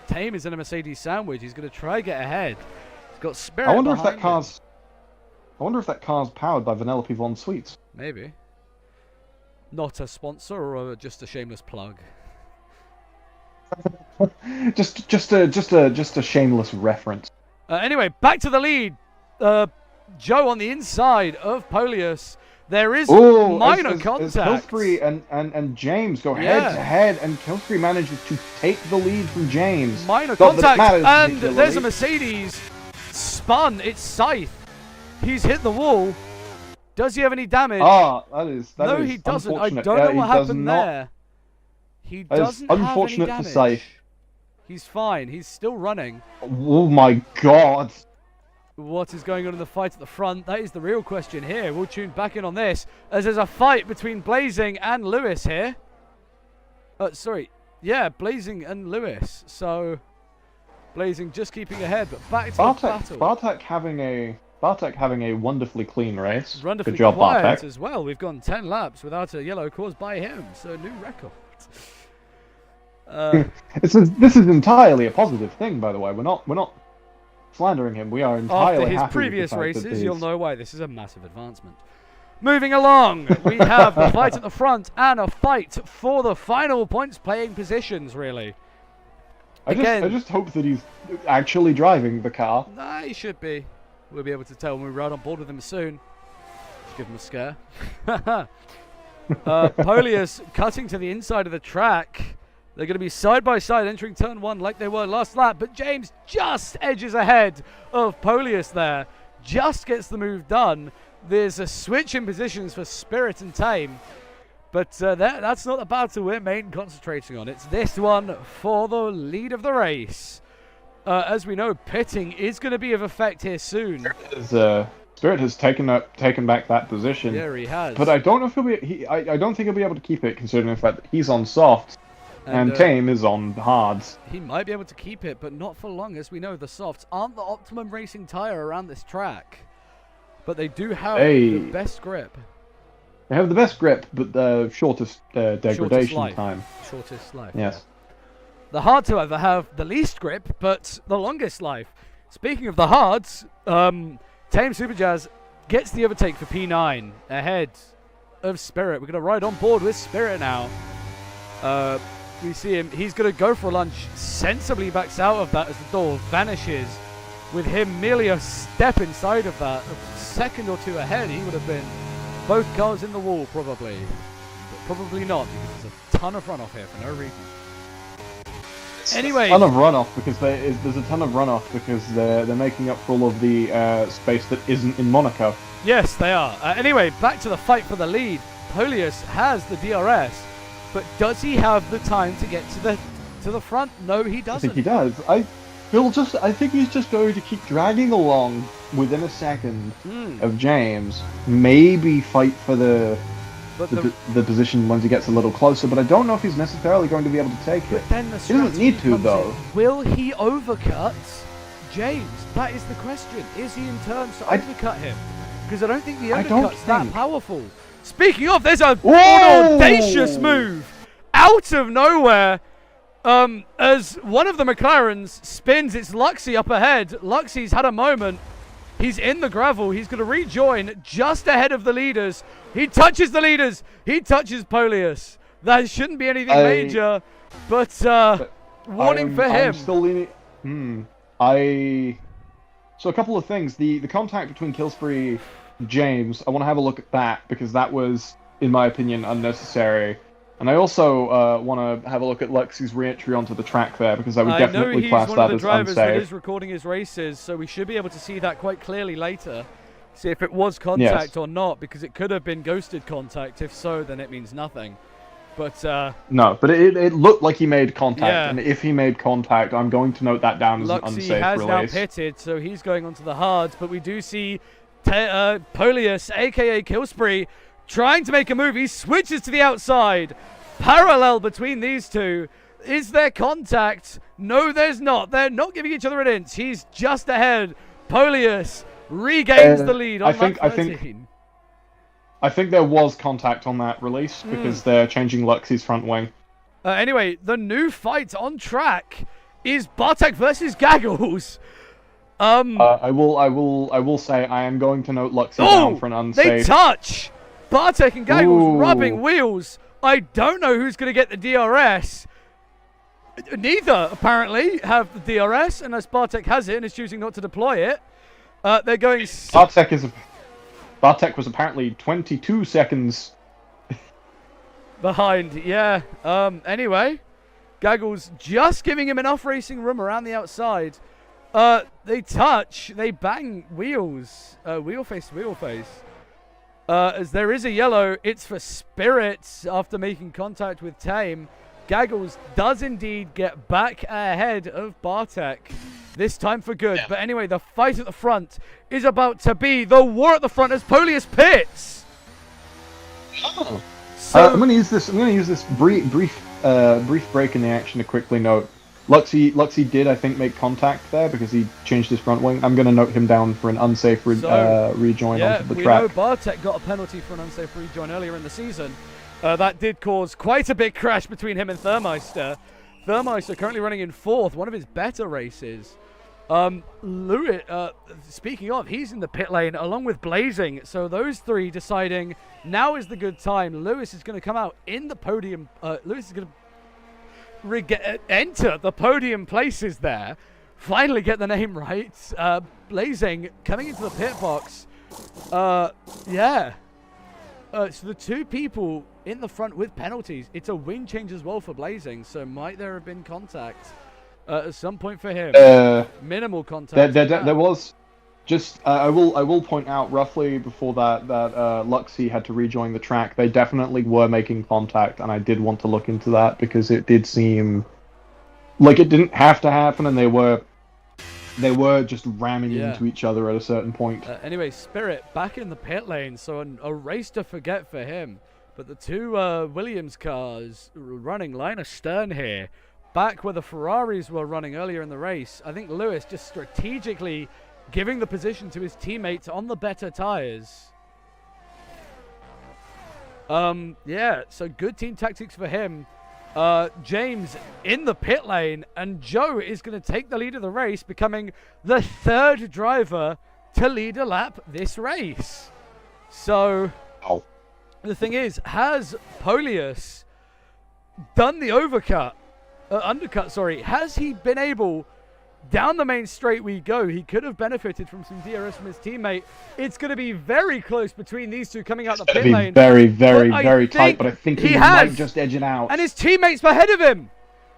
Tame is in a Mercedes sandwich. He's going to try get ahead. He's got Spirit.
I wonder if that car's powered by Vanellope Von Sweets.
Maybe. Not a sponsor or just a shameless plug.
just a shameless reference.
Anyway, back to the lead. Joe on the inside of Polius. There is minor contact.
As Killsbury and James go head to head, and Killsbury manages to take the lead from James.
Minor contact, and there's a Mercedes spun. It's Scythe. He's hit the wall. Does he have any damage?
That is
no, he doesn't. I don't know what happened there. He doesn't have any damage.
Unfortunate for Scythe.
He's fine. He's still running.
Oh my god.
What is going on in the fight at the front? That is the real question here. We'll tune back in on this as there's a fight between Blazing and Lewis here. Blazing and Lewis. So Blazing just keeping ahead, but back to the battle.
Bartek having a wonderfully clean race.
Wonderfully
Good job,
quiet
Bartek.
as well. We've gone 10 laps without a yellow caused by him, so new record.
This is entirely a positive thing, by the way. We're not slandering him. We are entirely
happy. After his previous
with the fact
races, you'll know why this is a massive advancement. Moving along, we have the fight at the front and a fight for the final points playing positions, really.
I just hope that he's actually driving the car.
Nah, he should be. We'll be able to tell when we ride on board with him soon. Let's give him a scare. Polius cutting to the inside of the track. They're going to be side by side entering turn 1 like they were last lap, but James just edges ahead of Polius there. Just gets the move done. There's a switch in positions for Spirit and Tame, but that's not the battle we're main concentrating on. It's this one for the lead of the race. As we know, pitting is going to be of effect here soon.
Spirit has taken back that position.
Yeah, he has.
But I don't know if I don't think he'll be able to keep it, considering the fact that he's on soft. And Tame is on hards.
He might be able to keep it, but not for long. As we know, the softs aren't the optimum racing tire around this track. But they do have the best grip.
They have the best grip, but the shortest degradation time.
Shortest life.
Yes.
Yeah. The hards, however, have the least grip, but the longest life. Speaking of the hards, Tame Superjazz gets the overtake for P9 ahead of Spirit. We're going to ride on board with Spirit now. We see him. He's going to go for a lunge. Sensibly backs out of that as the door vanishes. With him merely a step inside of that, a second or two ahead, he would have been both cars in the wall, probably. But probably not, because there's a ton of runoff here for no reason. Anyway,
there's a ton of runoff because they're making up for all of the space that isn't in Monaco.
Yes, they are. Anyway, back to the fight for the lead. Polius has the DRS, but does he have the time to get to the front? No, he doesn't.
I think he does. I think he's just going to keep dragging along within a second of James. Maybe fight for the position once he gets a little closer, but I don't know if he's necessarily going to be able to take it.
But then
he doesn't need to, though.
Will he overcut James? That is the question. Is he in turns to overcut him? Because I don't think the undercut's that powerful. Speaking of, there's an audacious move out of nowhere. As one of the McLarens spins its Luxie up ahead. Luxie's had a moment. He's in the gravel. He's going to rejoin just ahead of the leaders. He touches the leaders. He touches Polius. That shouldn't be anything major, but warning for him.
I'm still leaning. So a couple of things. The contact between Killspree and James, I want to have a look at that because that was, in my opinion, unnecessary. And I also want to have a look at Luxie's re-entry onto the track there, because I would definitely class that as unsafe. I know he's one of the drivers that is
recording his races, so we should be able to see that quite clearly later. See if it was contact or not, because it could have been ghosted contact. If so, then it means nothing. But
no, but it looked like he made contact, and if he made contact, I'm going to note that down as an unsafe release.
Luxie has now pitted, so he's going onto the hards, but we do see Polius, a.k.a. Killspree, trying to make a move. He switches to the outside. Parallel between these two. Is there contact? No, there's not. They're not giving each other an inch. He's just ahead. Polius regains the lead on lap 13.
I think there was contact on that release because they're changing Luxie's front wing.
Anyway, the new fight on track is Bartek versus Gaggles.
I will say I am going to note Luxie down for an unsafe.
They touch. Bartek and Gaggles rubbing wheels. I don't know who's going to get the DRS. Neither, apparently, have the DRS, unless Bartek has it and is choosing not to deploy it. They're going...
Bartek was apparently 22 seconds
behind, yeah. Anyway, Gaggles just giving him enough racing room around the outside. They touch. They bang wheels. Wheel face to wheel face. As there is a yellow, it's for Spirits after making contact with Tame. Gaggles does indeed get back ahead of Bartek. This time for good. But anyway, the fight at the front is about to be the war at the front as Polius pits.
Oh. So I'm going to use this brief break in the action to quickly note. Luxie did, I think, make contact there because he changed his front wing. I'm going to note him down for an unsafe rejoin onto the track.
Yeah, we know Bartek got a penalty for an unsafe rejoin earlier in the season. That did cause quite a big crash between him and Thermeister. Thermeister currently running in 4th, one of his better races. Lewis, speaking of, he's in the pit lane along with Blazing. So those three deciding now is the good time. Lewis is going to come out in the podium. Lewis is going to enter the podium places there. Finally get the name right. Blazing coming into the pit box. So the two people in the front with penalties. It's a wing change as well for Blazing. So might there have been contact at some point for him? Minimal contact.
There was. Just, I will point out roughly before that Luxie had to rejoin the track. They definitely were making contact, and I did want to look into that because it did seem like it didn't have to happen, and they were just ramming into each other at a certain point.
Anyway, Spirit back in the pit lane, so a race to forget for him. But the two Williams cars running line astern here, back where the Ferraris were running earlier in the race. I think Lewis just strategically giving the position to his teammates on the better tires. Yeah, so good team tactics for him. James in the pit lane, and Joe is going to take the lead of the race, becoming the third driver to lead a lap this race. So, the thing is, has Polius done the undercut, sorry, has he been able, down the main straight we go, he could have benefited from some DRS from his teammate. It's going to be very close between these two coming out the pit lane.
Very, very tight, but I think he might just edge it out.
And his teammate's ahead of him.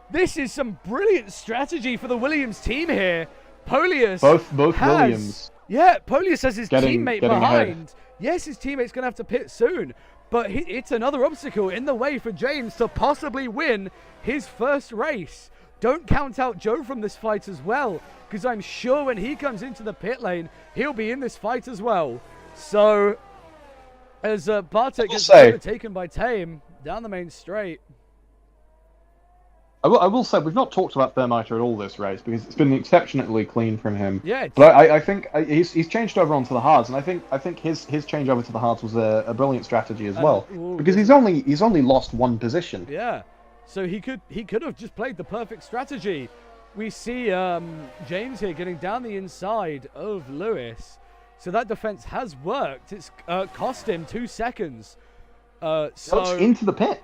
This is some brilliant strategy for the Williams team here. Polius
both Williams.
Yeah, Polius has his teammate behind.
Ahead.
Yes, his teammate's going to have to pit soon, but it's another obstacle in the way for James to possibly win his first race. Don't count out Joe from this fight as well, because I'm sure when he comes into the pit lane, he'll be in this fight as well. So, as Bartek gets overtaken by Tame down the main straight.
I will say, we've not talked about Thermiter at all this race, because it's been exceptionally clean from him.
Yeah.
But I think he's changed over onto the hards, and I think his change over to the hards was a brilliant strategy as well, because he's only lost one position.
Yeah. So he could have just played the perfect strategy. We see James here getting down the inside of Lewis. So that defense has worked. It's cost him 2 seconds. So
into the pit.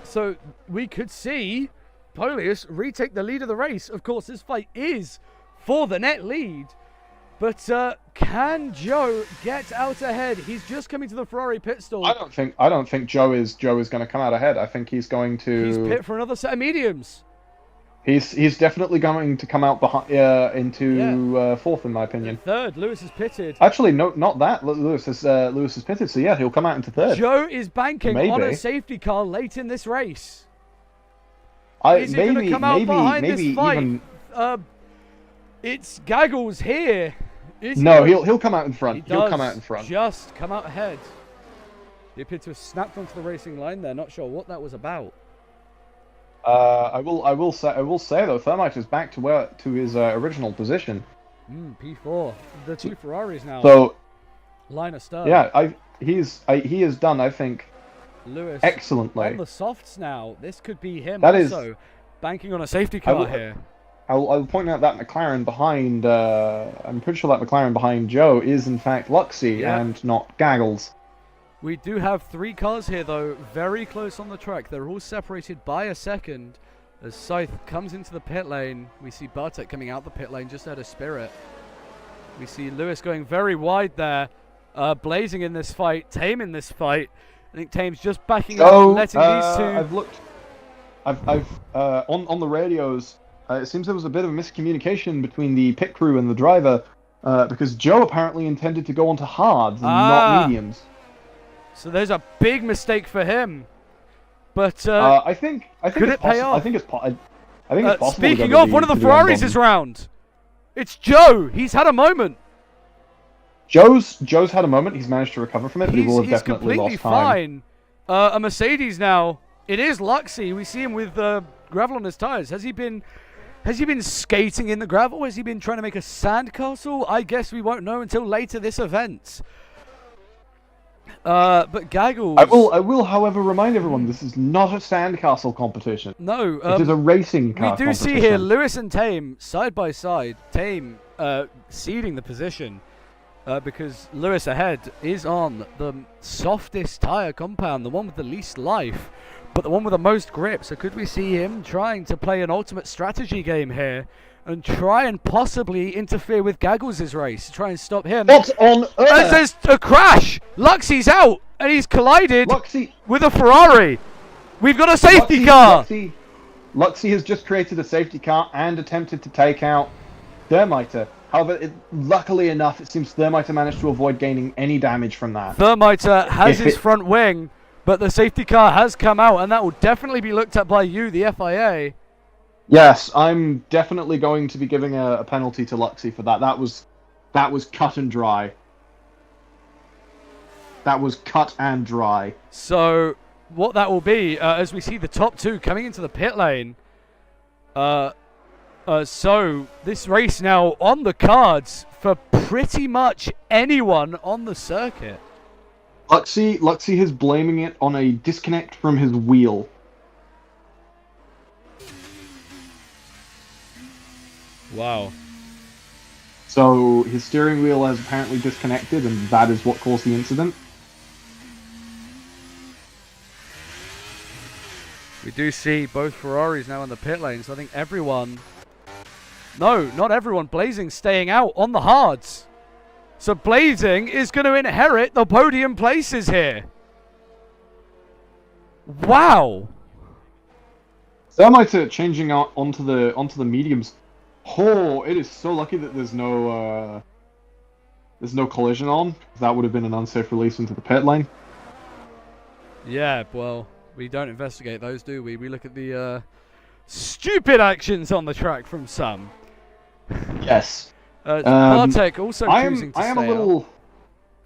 So we could see Polius retake the lead of the race. Of course, this fight is for the net lead. But can Joe get out ahead? He's just coming to the Ferrari pit stall.
I don't think Joe is going to come out ahead. I think he's going to.
He's pit for another set of mediums.
He's definitely going to come out behind into fourth, in my opinion.
Third, Lewis is pitted.
Actually, no, not that. Lewis is pitted, so yeah, he'll come out into third.
Joe is banking on a safety car late in this race. Is he going to come out behind this fight?
Even...
It's Gaggles here.
He'll come out in front. He'll come out in front.
Just come out ahead. He appeared to have snapped onto the racing line there. Not sure what that was about.
I will say though, Thermite is back to his original position.
P4. The two Ferraris now.
So,
line astern.
Yeah, he has done, I think,
Lewis
excellently.
On the softs now. This could be him
that
also banking on a safety car here.
I'll point out that McLaren behind. I'm pretty sure that McLaren behind Joe is in fact Luxy and not Gaggles.
We do have 3 cars here, though, very close on the track. They're all separated by a second. As Scythe comes into the pit lane, we see Bartek coming out the pit lane just out of Spirit. We see Lewis going very wide there, Blazing in this fight, Tame in this fight. I think Tame's just backing up and letting these two...
I've looked... on the radios, it seems there was a bit of a miscommunication between the pit crew and the driver, because Joe apparently intended to go onto hards and not mediums.
So there's a big mistake for him, but
I think
could it pay off?
I think it's possible.
Speaking of, one of the Ferraris is round. It's Joe. He's had a moment.
Joe's had a moment. He's managed to recover from it, but he will have definitely lost time.
Fine. A Mercedes now. It is Luxy. We see him with gravel on his tires. Has he been skating in the gravel? Has he been trying to make a sandcastle? I guess we won't know until later this event. But Gaggles...
I will, however, remind everyone this is not a sandcastle competition.
No,
it is a racing car competition.
We do see here Lewis and Tame side by side. Tame ceding the position because Lewis ahead is on the softest tire compound, the one with the least life, but the one with the most grip. So could we see him trying to play an ultimate strategy game here and try and possibly interfere with Gaggles' race, try and stop him?
What on earth?
As there's a crash! Luxy's out, and he's collided with a Ferrari. We've got a safety car!
Luxy has just created a safety car and attempted to take out Thermiter. However, luckily enough, it seems Thermiter managed to avoid gaining any damage from that.
Thermiter has his front wing, but the safety car has come out, and that will definitely be looked at by you, the FIA.
Yes, I'm definitely going to be giving a penalty to Luxy for that. That was cut and dry. that was cut and dry.
So what that will be, as we see the top two coming into the pit lane. So this race now on the cards for pretty much anyone on the circuit.
Luxy is blaming it on a disconnect from his wheel.
Wow.
So his steering wheel has apparently disconnected, and that is what caused the incident.
We do see both Ferraris now in the pit lane, so I think everyone... No, not everyone. Blazing staying out on the hards. So Blazing is going to inherit the podium places here. Wow.
Thermite changing out onto the mediums. Oh, it is so lucky that there's no collision on. That would have been an unsafe release into the pit lane.
Yeah, well, we don't investigate those, do we? We look at the stupid actions on the track from some.
Yes.
Bartek also choosing to stay out.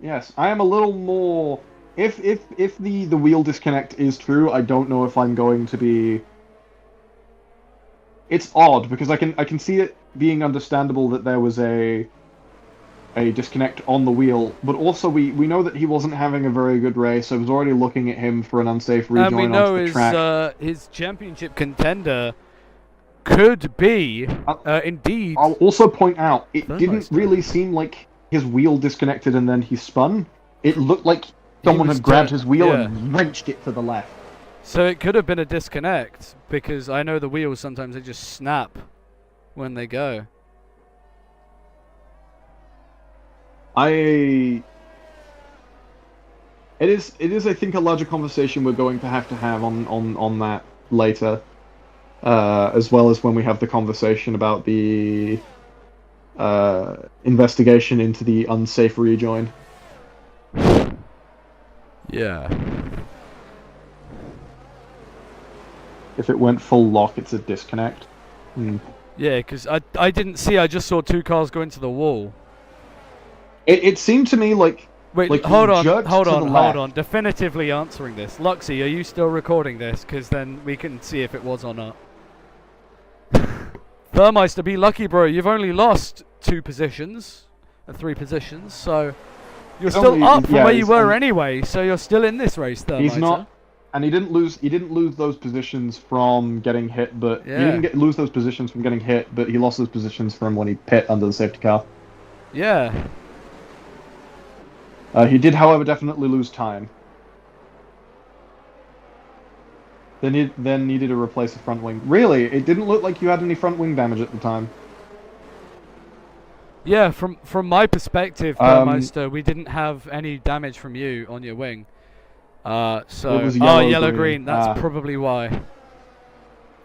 Yes, I am a little more. If the wheel disconnect is true, I don't know if I'm going to be. It's odd because I can see it being understandable that there was a disconnect on the wheel, but also we know that he wasn't having a very good race. I was already looking at him for an unsafe rejoin
and we know
onto the track.
His championship contender could be indeed.
I'll also point out it didn't really seem like his wheel disconnected and then he spun. It looked like someone had grabbed his wheel and wrenched it to the left.
So it could have been a disconnect, because I know the wheels sometimes they just snap when they go.
It is I think a larger conversation we're going to have on that later, as well as when we have the conversation about the investigation into the unsafe rejoin.
Yeah.
If it went full lock, it's a disconnect.
Yeah, because I didn't see. I just saw two cars go into the wall.
It seemed to me like.
Wait,
like
hold on.
left.
Definitively answering this. Luxy, are you still recording this? Because then we can see if it was or not. Thermeister, be lucky, bro. You've only lost 2 positions, 3 positions, so you're still up from where you were anyway. So you're still in this race, Thermeister.
He's not, and he didn't lose. He didn't lose those positions from getting hit, but he didn't lose those positions from getting hit. But he lost those positions from when he pit under the safety car.
Yeah.
He did, however, definitely lose time. Then needed to replace the front wing. Really, it didn't look like you had any front wing damage at the time.
Yeah, from my perspective, Burmeister, we didn't have any damage from you on your wing. Yellow green. That's probably why.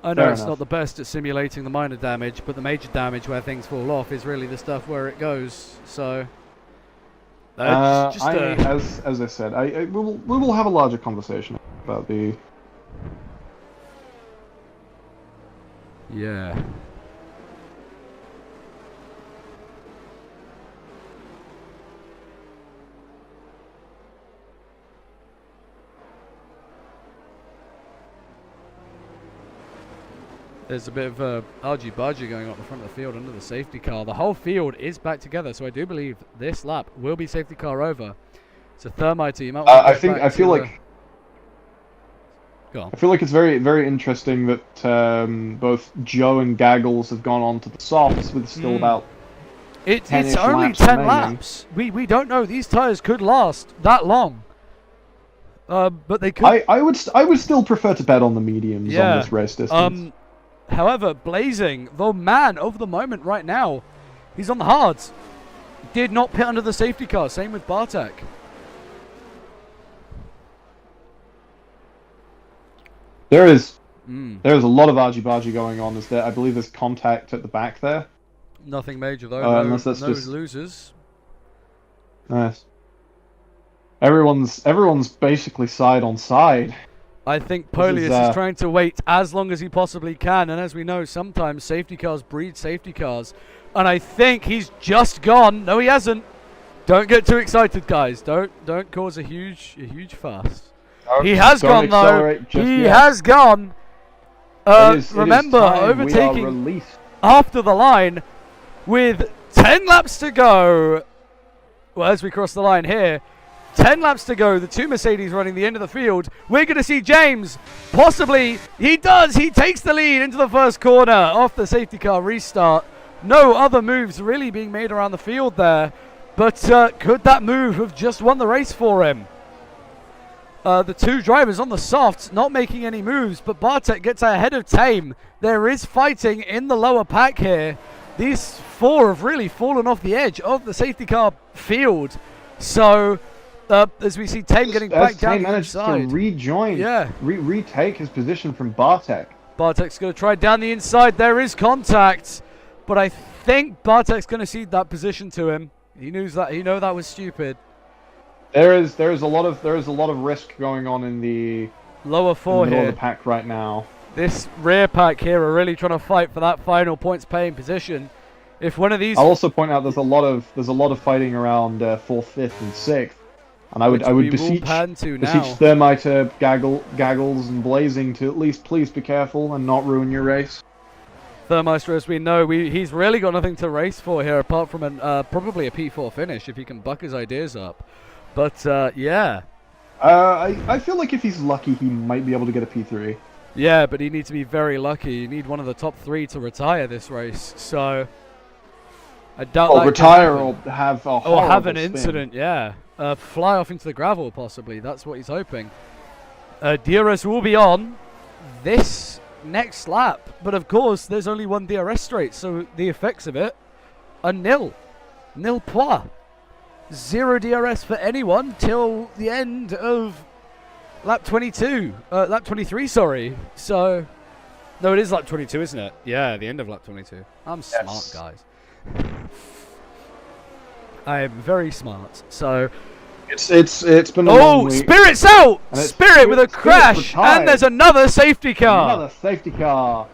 I know it's not the best at simulating the minor damage, but the major damage where things fall off is really the stuff where it goes. So.
As I said, we will have a larger conversation about the.
Yeah. There's a bit of argy-bargy going on at the front of the field under the safety car. The whole field is back together, so I do believe this lap will be safety car over. So Thermite, you might want to I feel like
it's very, very interesting that both Joe and Gaggles have gone on to the softs with still about.
It's only 10 laps. We don't know. These tires could last that long. But they could.
I would still prefer to bet on the mediums on this race distance.
However, Blazing, the man of the moment right now, he's on the hards. Did not pit under the safety car. Same with Bartek.
There is a lot of argy-bargy going on. I believe there's contact at the back there.
Nothing major though.
Unless that's
no
just
losers.
Nice. Everyone's basically side on side.
I think Polius is trying to wait as long as he possibly can, and as we know, sometimes safety cars breed safety cars. And I think he's just gone. No, he hasn't. Don't get too excited, guys. Don't cause a huge fuss.
No,
He has
don't
gone though.
accelerate just
He
yet.
has gone.
It is
Remember,
time we are
overtaking
released.
after the line with 10 laps to go. Well, as we cross the line here, 10 laps to go. The two Mercedes running the end of the field. We're going to see James possibly. He does. He takes the lead into the first corner off the safety car restart. No other moves really being made around the field there. But could that move have just won the race for him? The two drivers on the softs not making any moves, but Bartek gets ahead of Tame. There is fighting in the lower pack here. These four have really fallen off the edge of the safety car field. So, as we see Tame getting back down
Tame
the
managed
inside.
to rejoin, retake his position from Bartek.
Bartek's going to try down the inside. There is contact, but I think Bartek's going to cede that position to him. He knew that. He know that was stupid.
There is a lot of risk going on in the
Lower four
middle
here.
of the pack right now.
This rear pack here are really trying to fight for that final points paying position. If one of these,
I'll also point out there's a lot of fighting around 4th, 5th, and 6th, and I would beseech Thermiter, Gaggles, and Blazing to at least please be careful and not ruin your race.
Thermeister, as we know, he's really got nothing to race for here apart from probably a P4 finish if he can buck his ideas up. But yeah.
I feel like if he's lucky, he might be able to get a P3.
Yeah, but he needs to be very lucky. You need one of the top 3 to retire this race. So I doubt that.
Retire or have a horrible
have an
spin.
incident. Yeah, fly off into the gravel possibly. That's what he's hoping. DRS will be on this next lap, but of course there's only one DRS straight, so the effects of it are nil point. 0 DRS for anyone till the end of lap 22. Lap 23, sorry. So, no, it is lap 22, isn't it? Yeah, the end of lap 22. I'm smart, guys. I am very smart. So,
it's been a long week.
Spirit's out!
And
Spirit with a crash,
retired.
and there's another safety car.
Another safety car.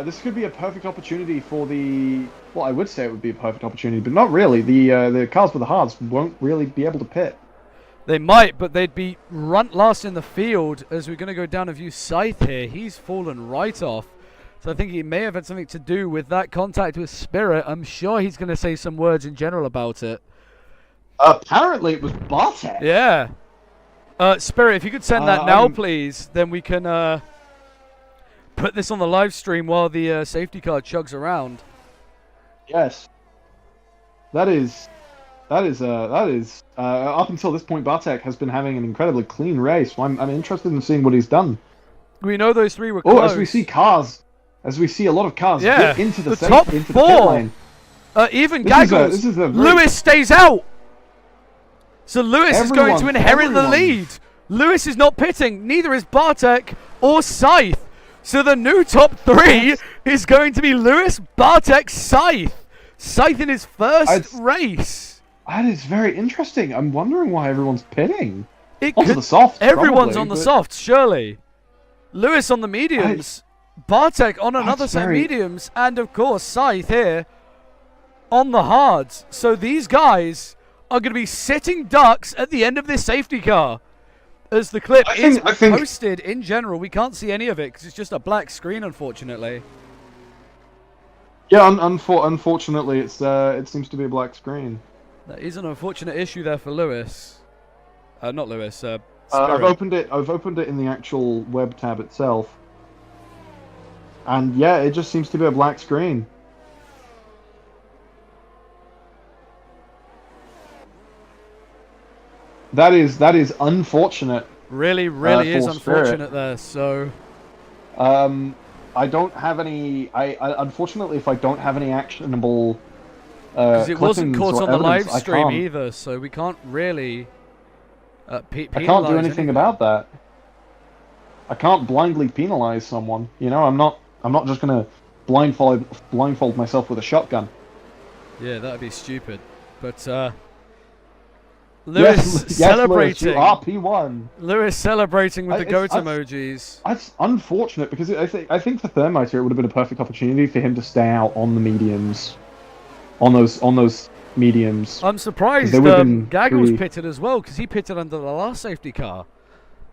This could be a perfect opportunity for the. Well, I would say it would be a perfect opportunity, but not really. The cars with the hards won't really be able to pit.
They might, but they'd be runt last in the field. As we're going to go down and view Scythe here, he's fallen right off. So I think he may have had something to do with that contact with Spirit. I'm sure he's going to say some words in general about it.
Apparently it was Bartek.
Yeah. Spirit, if you could send that now, please, then we can put this on the live stream while the safety car chugs around.
Yes. That is up until this point, Bartek has been having an incredibly clean race. So I'm interested in seeing what he's done.
We know those 3 were close.
Oh, as we see a lot of cars get into the
top
into
4.
The pit lane.
Even Gaggles. Lewis stays out. So Lewis is going to inherit the lead. Lewis is not pitting. Neither is Bartek or Scythe. So the new top 3 is going to be Lewis, Bartek, Scythe. Scythe in his first race.
That is very interesting. I'm wondering why everyone's pitting.
The softs. Everyone's on the softs, surely. Lewis on the mediums. Bartek on another set of mediums. And of course, Scythe here on the hards. So these guys are going to be sitting ducks at the end of this safety car. As the clip is posted in general, we can't see any of it because it's just a black screen, unfortunately.
Yeah, unfortunately, it seems to be a black screen.
That is an unfortunate issue there for Lewis. Not Lewis. Spirit.
I've opened it in the actual web tab itself, and yeah, it just seems to be a black screen. That is unfortunate.
Really is unfortunate there. So,
I don't have any. Unfortunately, if I don't have any actionable,
because it wasn't caught on the live stream either, so we can't really.
I can't do anything about that. I can't blindly penalize someone. You know, I'm not just gonna blindfold myself with a shotgun.
Yeah, that'd be stupid. But Lewis celebrating.
Lewis, you are P1.
Lewis celebrating with the goat emojis.
That's unfortunate because I think for Thermiter it would have been a perfect opportunity for him to stay out on the mediums, on those mediums.
I'm surprised Gaggles pitted as well, because he pitted under the last safety car.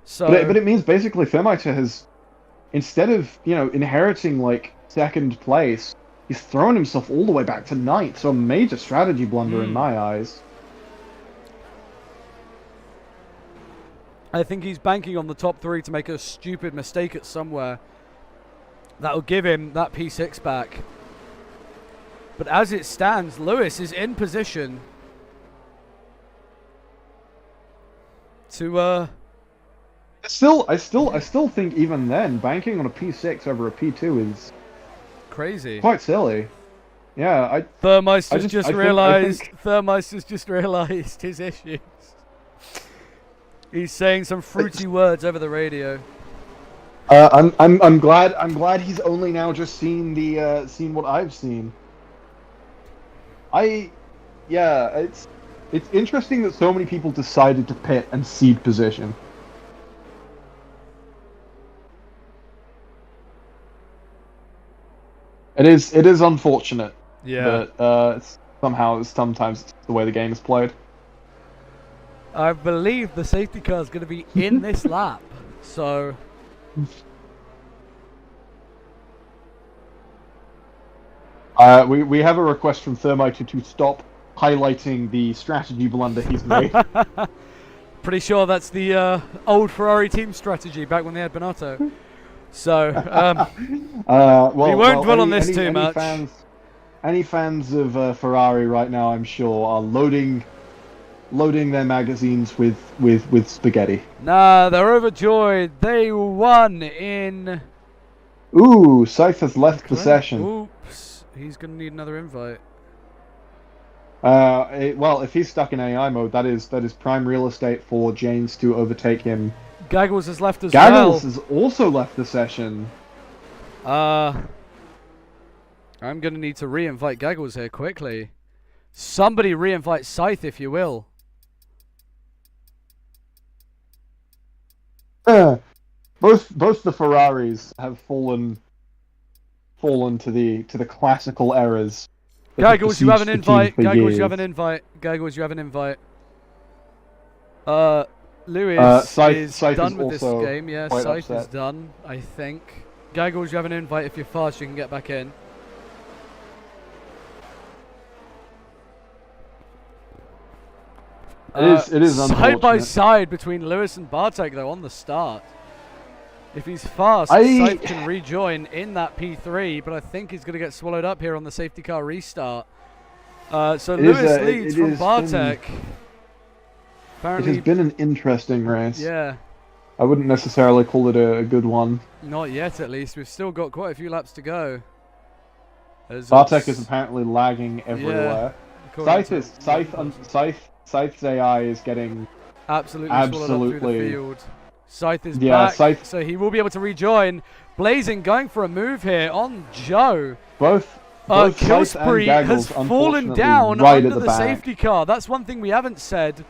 So,
but it means basically Thermiter has, instead of inheriting like second place, he's thrown himself all the way back to ninth. So a major strategy blunder in my eyes.
I think he's banking on the top 3 to make a stupid mistake at somewhere. That'll give him that P6 back. But as it stands, Lewis is in position to I
still think even then banking on a P6 over a P2 is
crazy.
Quite silly. Yeah,
Thermeister's just realized his issues. He's saying some fruity words over the radio.
I'm glad he's only now just seen what I've seen. It's interesting that so many people decided to pit and cede position. It is unfortunate.
Yeah.
But sometimes it's the way the game is played.
I believe the safety car is going to be in this lap, so.
We have a request from Thermiter to stop highlighting the strategy blunder he's made.
Pretty sure that's the old Ferrari team strategy back when they had Bonotto. So, we won't dwell on this too much.
Any fans of Ferrari right now, I'm sure, are loading their magazines with spaghetti.
Nah, they're overjoyed. They won in.
Ooh, Scythe has left the session.
Oops, he's gonna need another invite.
Well, if he's stuck in AI mode, that is prime real estate for James to overtake him.
Gaggles has left as well.
Gaggles has also left the session.
I'm gonna need to re-invite Gaggles here quickly. Somebody re-invite Scythe, if you will.
Both the Ferraris have fallen to the classical errors.
Gaggles, you have an invite. Gaggles, you have an invite. Gaggles, you have an invite. Lewis is done with this game. Yeah, Scythe is done, I think. Gaggles, you have an invite. If you're fast, you can get back in.
It is
side by side between Lewis and Bartek though on the start. If he's fast, Scythe can rejoin in that P3, but I think he's going to get swallowed up here on the safety car restart. So Lewis leads from Bartek. Apparently,
it has been an interesting race.
Yeah.
I wouldn't necessarily call it a good one.
Not yet, at least. We've still got quite a few laps to go.
Bartek is apparently lagging everywhere. Yeah, Scythe's AI is getting
absolutely swallowed up through the field. Scythe is back, so he will be able to rejoin. Blazing going for a move here on Joe.
Both
Killspree has fallen down
right
under the safety car. That's one thing we haven't said.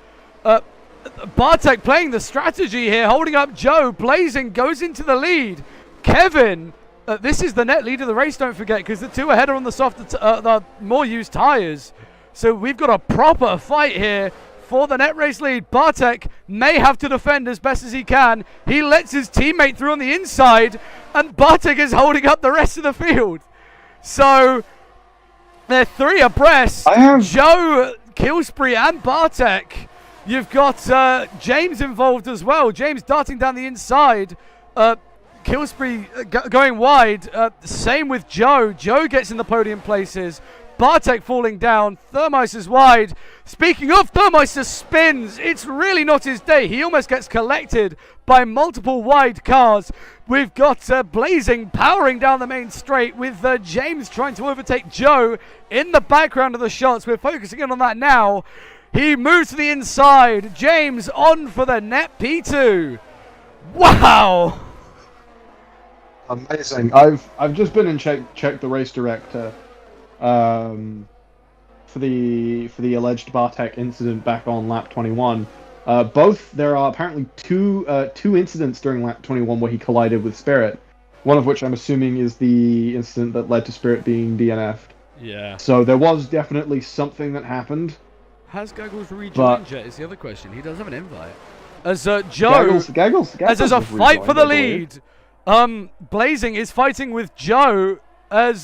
Bartek playing the strategy here, holding up Joe. Blazing goes into the lead. Kevin, this is the net lead of the race, don't forget, because the two ahead are on the the more used tyres. So we've got a proper fight here for the net race lead. Bartek may have to defend as best as he can. He lets his teammate through on the inside, and Bartek is holding up the rest of the field. So they're 3 abreast. Joe, Killspree, and Bartek. You've got James involved as well. James darting down the inside. Killspree going wide. Same with Joe. Joe gets in the podium places. Bartek falling down. Thermeister is wide. Speaking of, Thermeister spins. It's really not his day. He almost gets collected by multiple wide cars. We've got Blazing powering down the main straight with James trying to overtake Joe in the background of the shots. We're focusing in on that now. He moves to the inside. James on for the net P2. Wow!
Amazing. I've just been and checked the race director for the alleged Bartek incident back on lap 21. There are apparently two incidents during lap 21 where he collided with Spirit. One of which I'm assuming is the incident that led to Spirit being DNF'd.
Yeah.
So there was definitely something that happened.
Has Gaggles rejoined yet is the other question. He does have an invite. As Joe...
Gaggles
as there's a fight for the
rejoined,
lead. Blazing is fighting with Joe as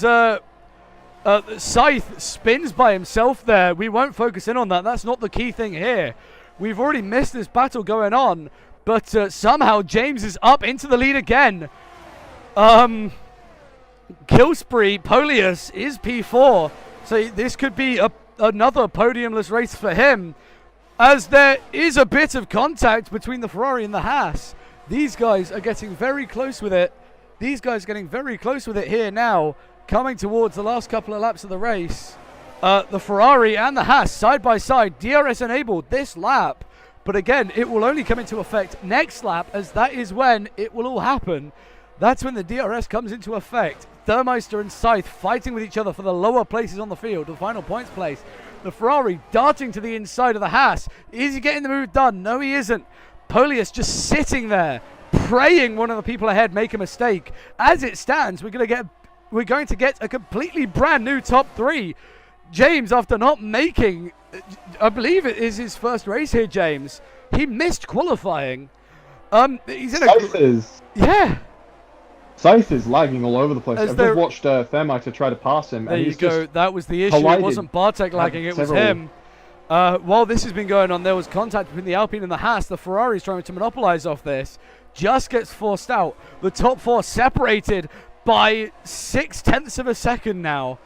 Scythe spins by himself there. We won't focus in on that. That's not the key thing here. We've already missed this battle going on. But somehow James is up into the lead again. Kill spree, Polius is P4. So this could be another podiumless race for him. As there is a bit of contact between the Ferrari and the Haas. These guys are getting very close with it. These guys are getting very close with it here now. Coming towards the last couple of laps of the race. The Ferrari and the Haas side by side. DRS enabled this lap. But again, it will only come into effect next lap, as that is when it will all happen. That's when the DRS comes into effect. Thermeister and Scythe fighting with each other for the lower places on the field, the final points place. The Ferrari darting to the inside of the Haas. Is he getting the move done? No, he isn't. Polius just sitting there, praying one of the people ahead make a mistake. As it stands, we're going to get a completely brand new top three. James, after not making, I believe it is his first race here, James. He missed qualifying. He's in a... Yeah.
Scythe is lagging all over the place. I've just watched Thermiter try to pass him.
There you go. That was the issue. It wasn't Bartek lagging, it was him. While this has been going on, there was contact between the Alpine and the Haas. The Ferrari is trying to monopolize off this. Just gets forced out. The top four separated by 0.6 of a second now.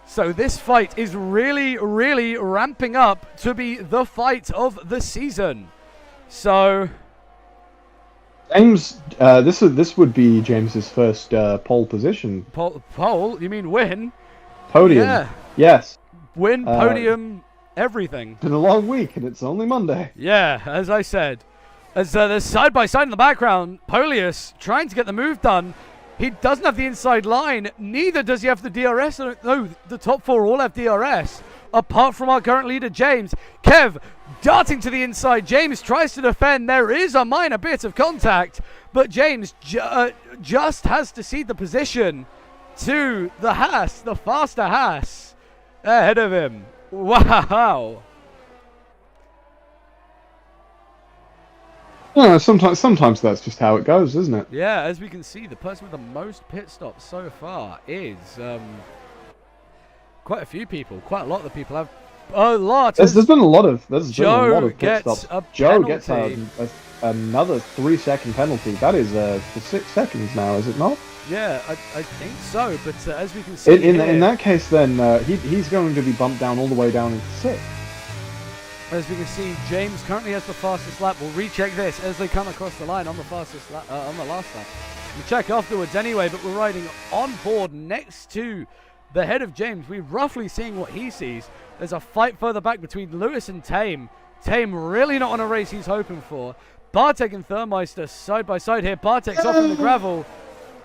So this fight is really, really ramping up to be the fight of the season. So...
James, this would be James's first pole position.
Pole? You mean win?
Podium.
Yeah.
Yes.
Win, podium, everything.
It's been a long week and it's only Monday.
Yeah, as I said. As there's side by side in the background, Polius trying to get the move done. He doesn't have the inside line. Neither does he have the DRS. No, the top four all have DRS. Apart from our current leader, James. Kev darting to the inside. James tries to defend. There is a minor bit of contact. But James just has to cede the position to the Haas, the faster Haas, ahead of him. Wow.
Yeah, sometimes that's just how it goes, isn't it?
Yeah, as we can see, the person with the most pit stops so far is quite a few people. Quite a lot of the people have a lot.
There's been a lot of pit
stops.
Joe gets another 3-second penalty. That is for 6 seconds now, is it not?
Yeah, I think so. But as we can see,
in that case, then he's going to be bumped down all the way down into 6th.
As we can see, James currently has the fastest lap. We'll recheck this as they come across the line on the fastest lap, on the last lap. We'll check afterwards anyway, but we're riding on board next to the head of James. We're roughly seeing what he sees. There's a fight further back between Lewis and Tame. Tame really not on a race he's hoping for. Bartek and Thermeister side by side here. Bartek's off in the gravel.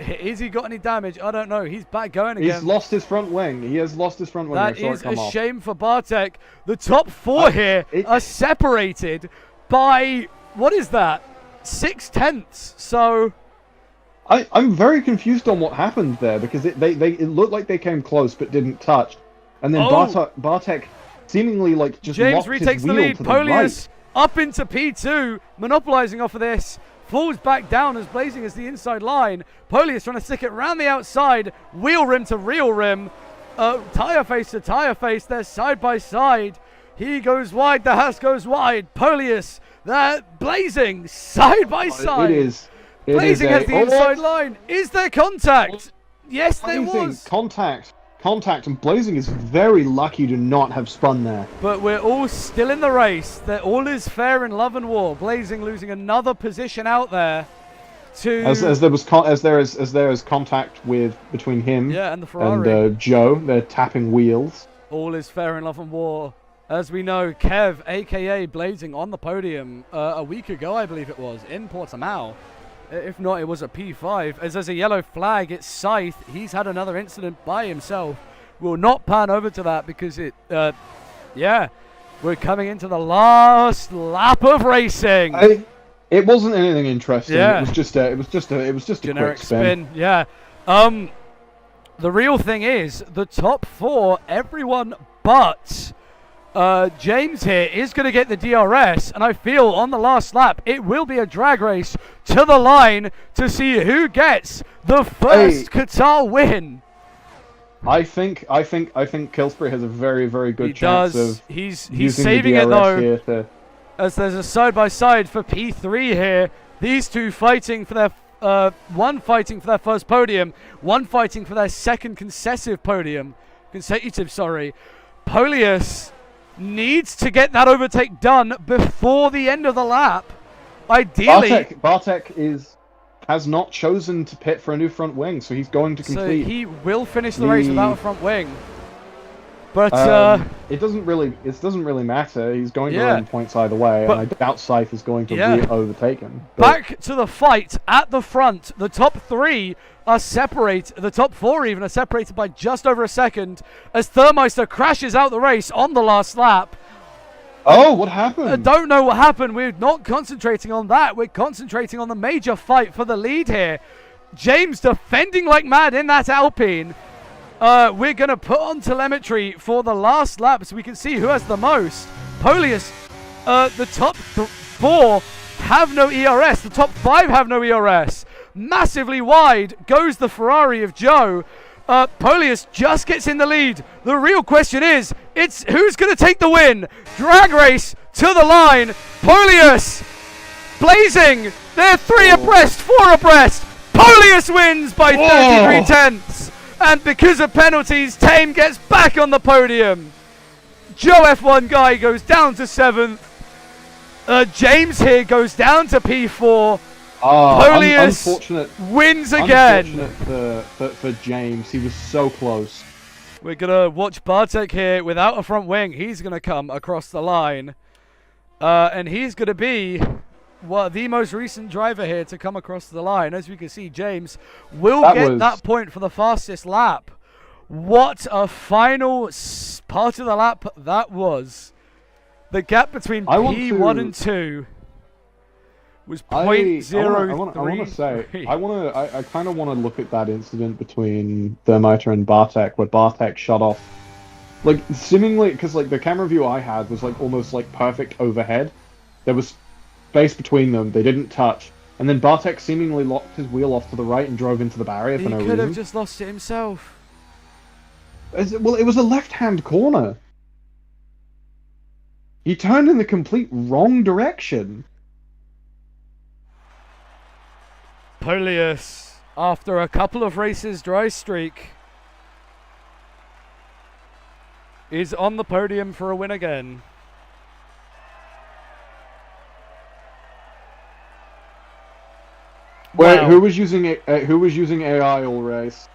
Is he got any damage? I don't know. He's back going again.
He's lost his front wing. He has lost his front wing.
That is a shame for Bartek. The top four here are separated by, what is that? 0.6. So...
I'm very confused on what happened there, because it looked like they came close but didn't touch. And then Bartek seemingly like just
James
locked
retakes
his wheel
the lead.
to the
Polius
right.
Up into P2, monopolizing off of this. Falls back down as Blazing is the inside line. Polius trying to stick it around the outside. Wheel rim to real rim. Tire face to tire face. They're side by side. He goes wide. The Haas goes wide. Polius, Blazing, side by side. Blazing has the inside line. Is there contact? Yes, there was.
Contact, and Blazing is very lucky to not have spun there.
But we're all still in the race. All is fair in love and war. Blazing losing another position out there. As there is contact between him and the Ferrari
and Joe. They're tapping wheels.
All is fair in love and war. As we know, Kev, aka Blazing, on the podium a week ago, I believe it was, in Portimao. If not, it was a P5. As there's a yellow flag, it's Scythe. He's had another incident by himself. We'll not pan over to that because we're coming into the last lap of racing.
It wasn't anything interesting.
Yeah.
It was just a
generic
quick spin.
Yeah. the real thing is, the top 4, everyone but James here is going to get the DRS, and I feel on the last lap it will be a drag race to the line to see who gets the first Qatar win.
I think Killsbury has a very, very good chance of
He's
using
saving
the
it
DRS
though,
here
as there's a side-by-side for P3 here. These two fighting for their one fighting for their first podium, one fighting for their second consecutive podium. Polius needs to get that overtake done before the end of the lap. Ideally,
Bartek has not chosen to pit for a new front wing, so he's going to complete.
So he will finish the race without a front wing. But
it doesn't really matter. He's going to earn points either way, and I doubt Scythe is going to overtake him.
Back to the fight at the front. The top 3 are separated. The top 4 even are separated by just over a second as Thermeister crashes out the race on the last lap.
Oh, what happened?
I don't know what happened. We're not concentrating on that. We're concentrating on the major fight for the lead here. James defending like mad in that Alpine. We're going to put on telemetry for the last lap so we can see who has the most. Polius, the top 4 have no ERS. The top 5 have no ERS. Massively wide goes the Ferrari of Joe. Polius just gets in the lead. The real question is, it's who's going to take the win? Drag race to the line. Polius blazing. They're 3 abreast, 4 abreast. Polius wins by 33 tenths. And because of penalties, Tame gets back on the podium. Joe F1 guy goes down to 7th. James here goes down to P4. Polius wins again.
Unfortunate for James. He was so close.
We're going to watch Bartek here without a front wing. He's going to come across the line. And he's going to be the most recent driver here to come across the line. As we can see, James will get that point for the fastest lap. What a final part of the lap that was. The gap between P1 and 2 was 0.033.
I kind of want to look at that incident between Thermiter and Bartek, where Bartek shut off, like, seemingly, because like the camera view I had was like almost like perfect overhead. There was space between them. They didn't touch, and then Bartek seemingly locked his wheel off to the right and drove into the barrier for no reason.
He could have just lost it himself.
Well, it was a left-hand corner. He turned in the complete wrong direction.
Polius, after a couple of races dry streak, is on the podium for a win again.
Wait, wow. Who was using AI all race?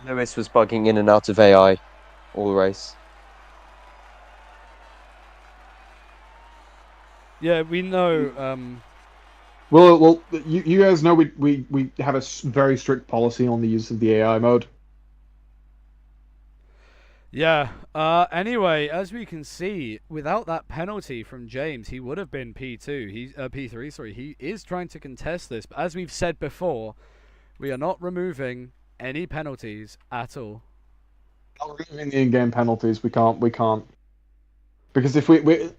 Lewis was bugging in and out of AI all race.
Yeah, we know.
Well, you guys know we have a very strict policy on the use of the AI mode.
Yeah. Anyway, as we can see, without that penalty from James, he would have been P2. He's P3. Sorry, he is trying to contest this, but as we've said before, we are not removing any penalties at all.
Not removing the in-game penalties. We can't because if we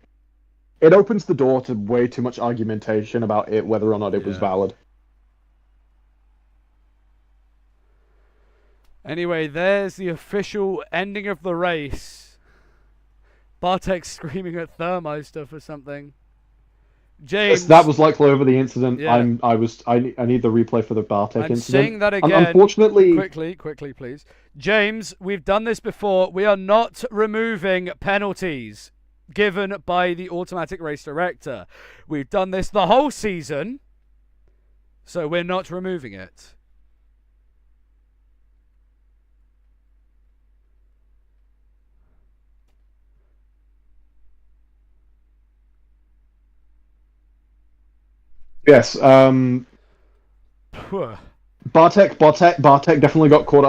it opens the door to way too much argumentation about it, whether or not it was valid.
Anyway, there's the official ending of the race. Bartek screaming at Thermeister for something. James,
yes, that was likely over the incident. Yeah. I need the replay for the Bartek incident.
Saying that again.
Unfortunately,
quickly, please. James, we've done this before. We are not removing penalties given by the automatic race director. We've done this the whole season, so we're not removing it.
Yes. Bartek definitely got caught up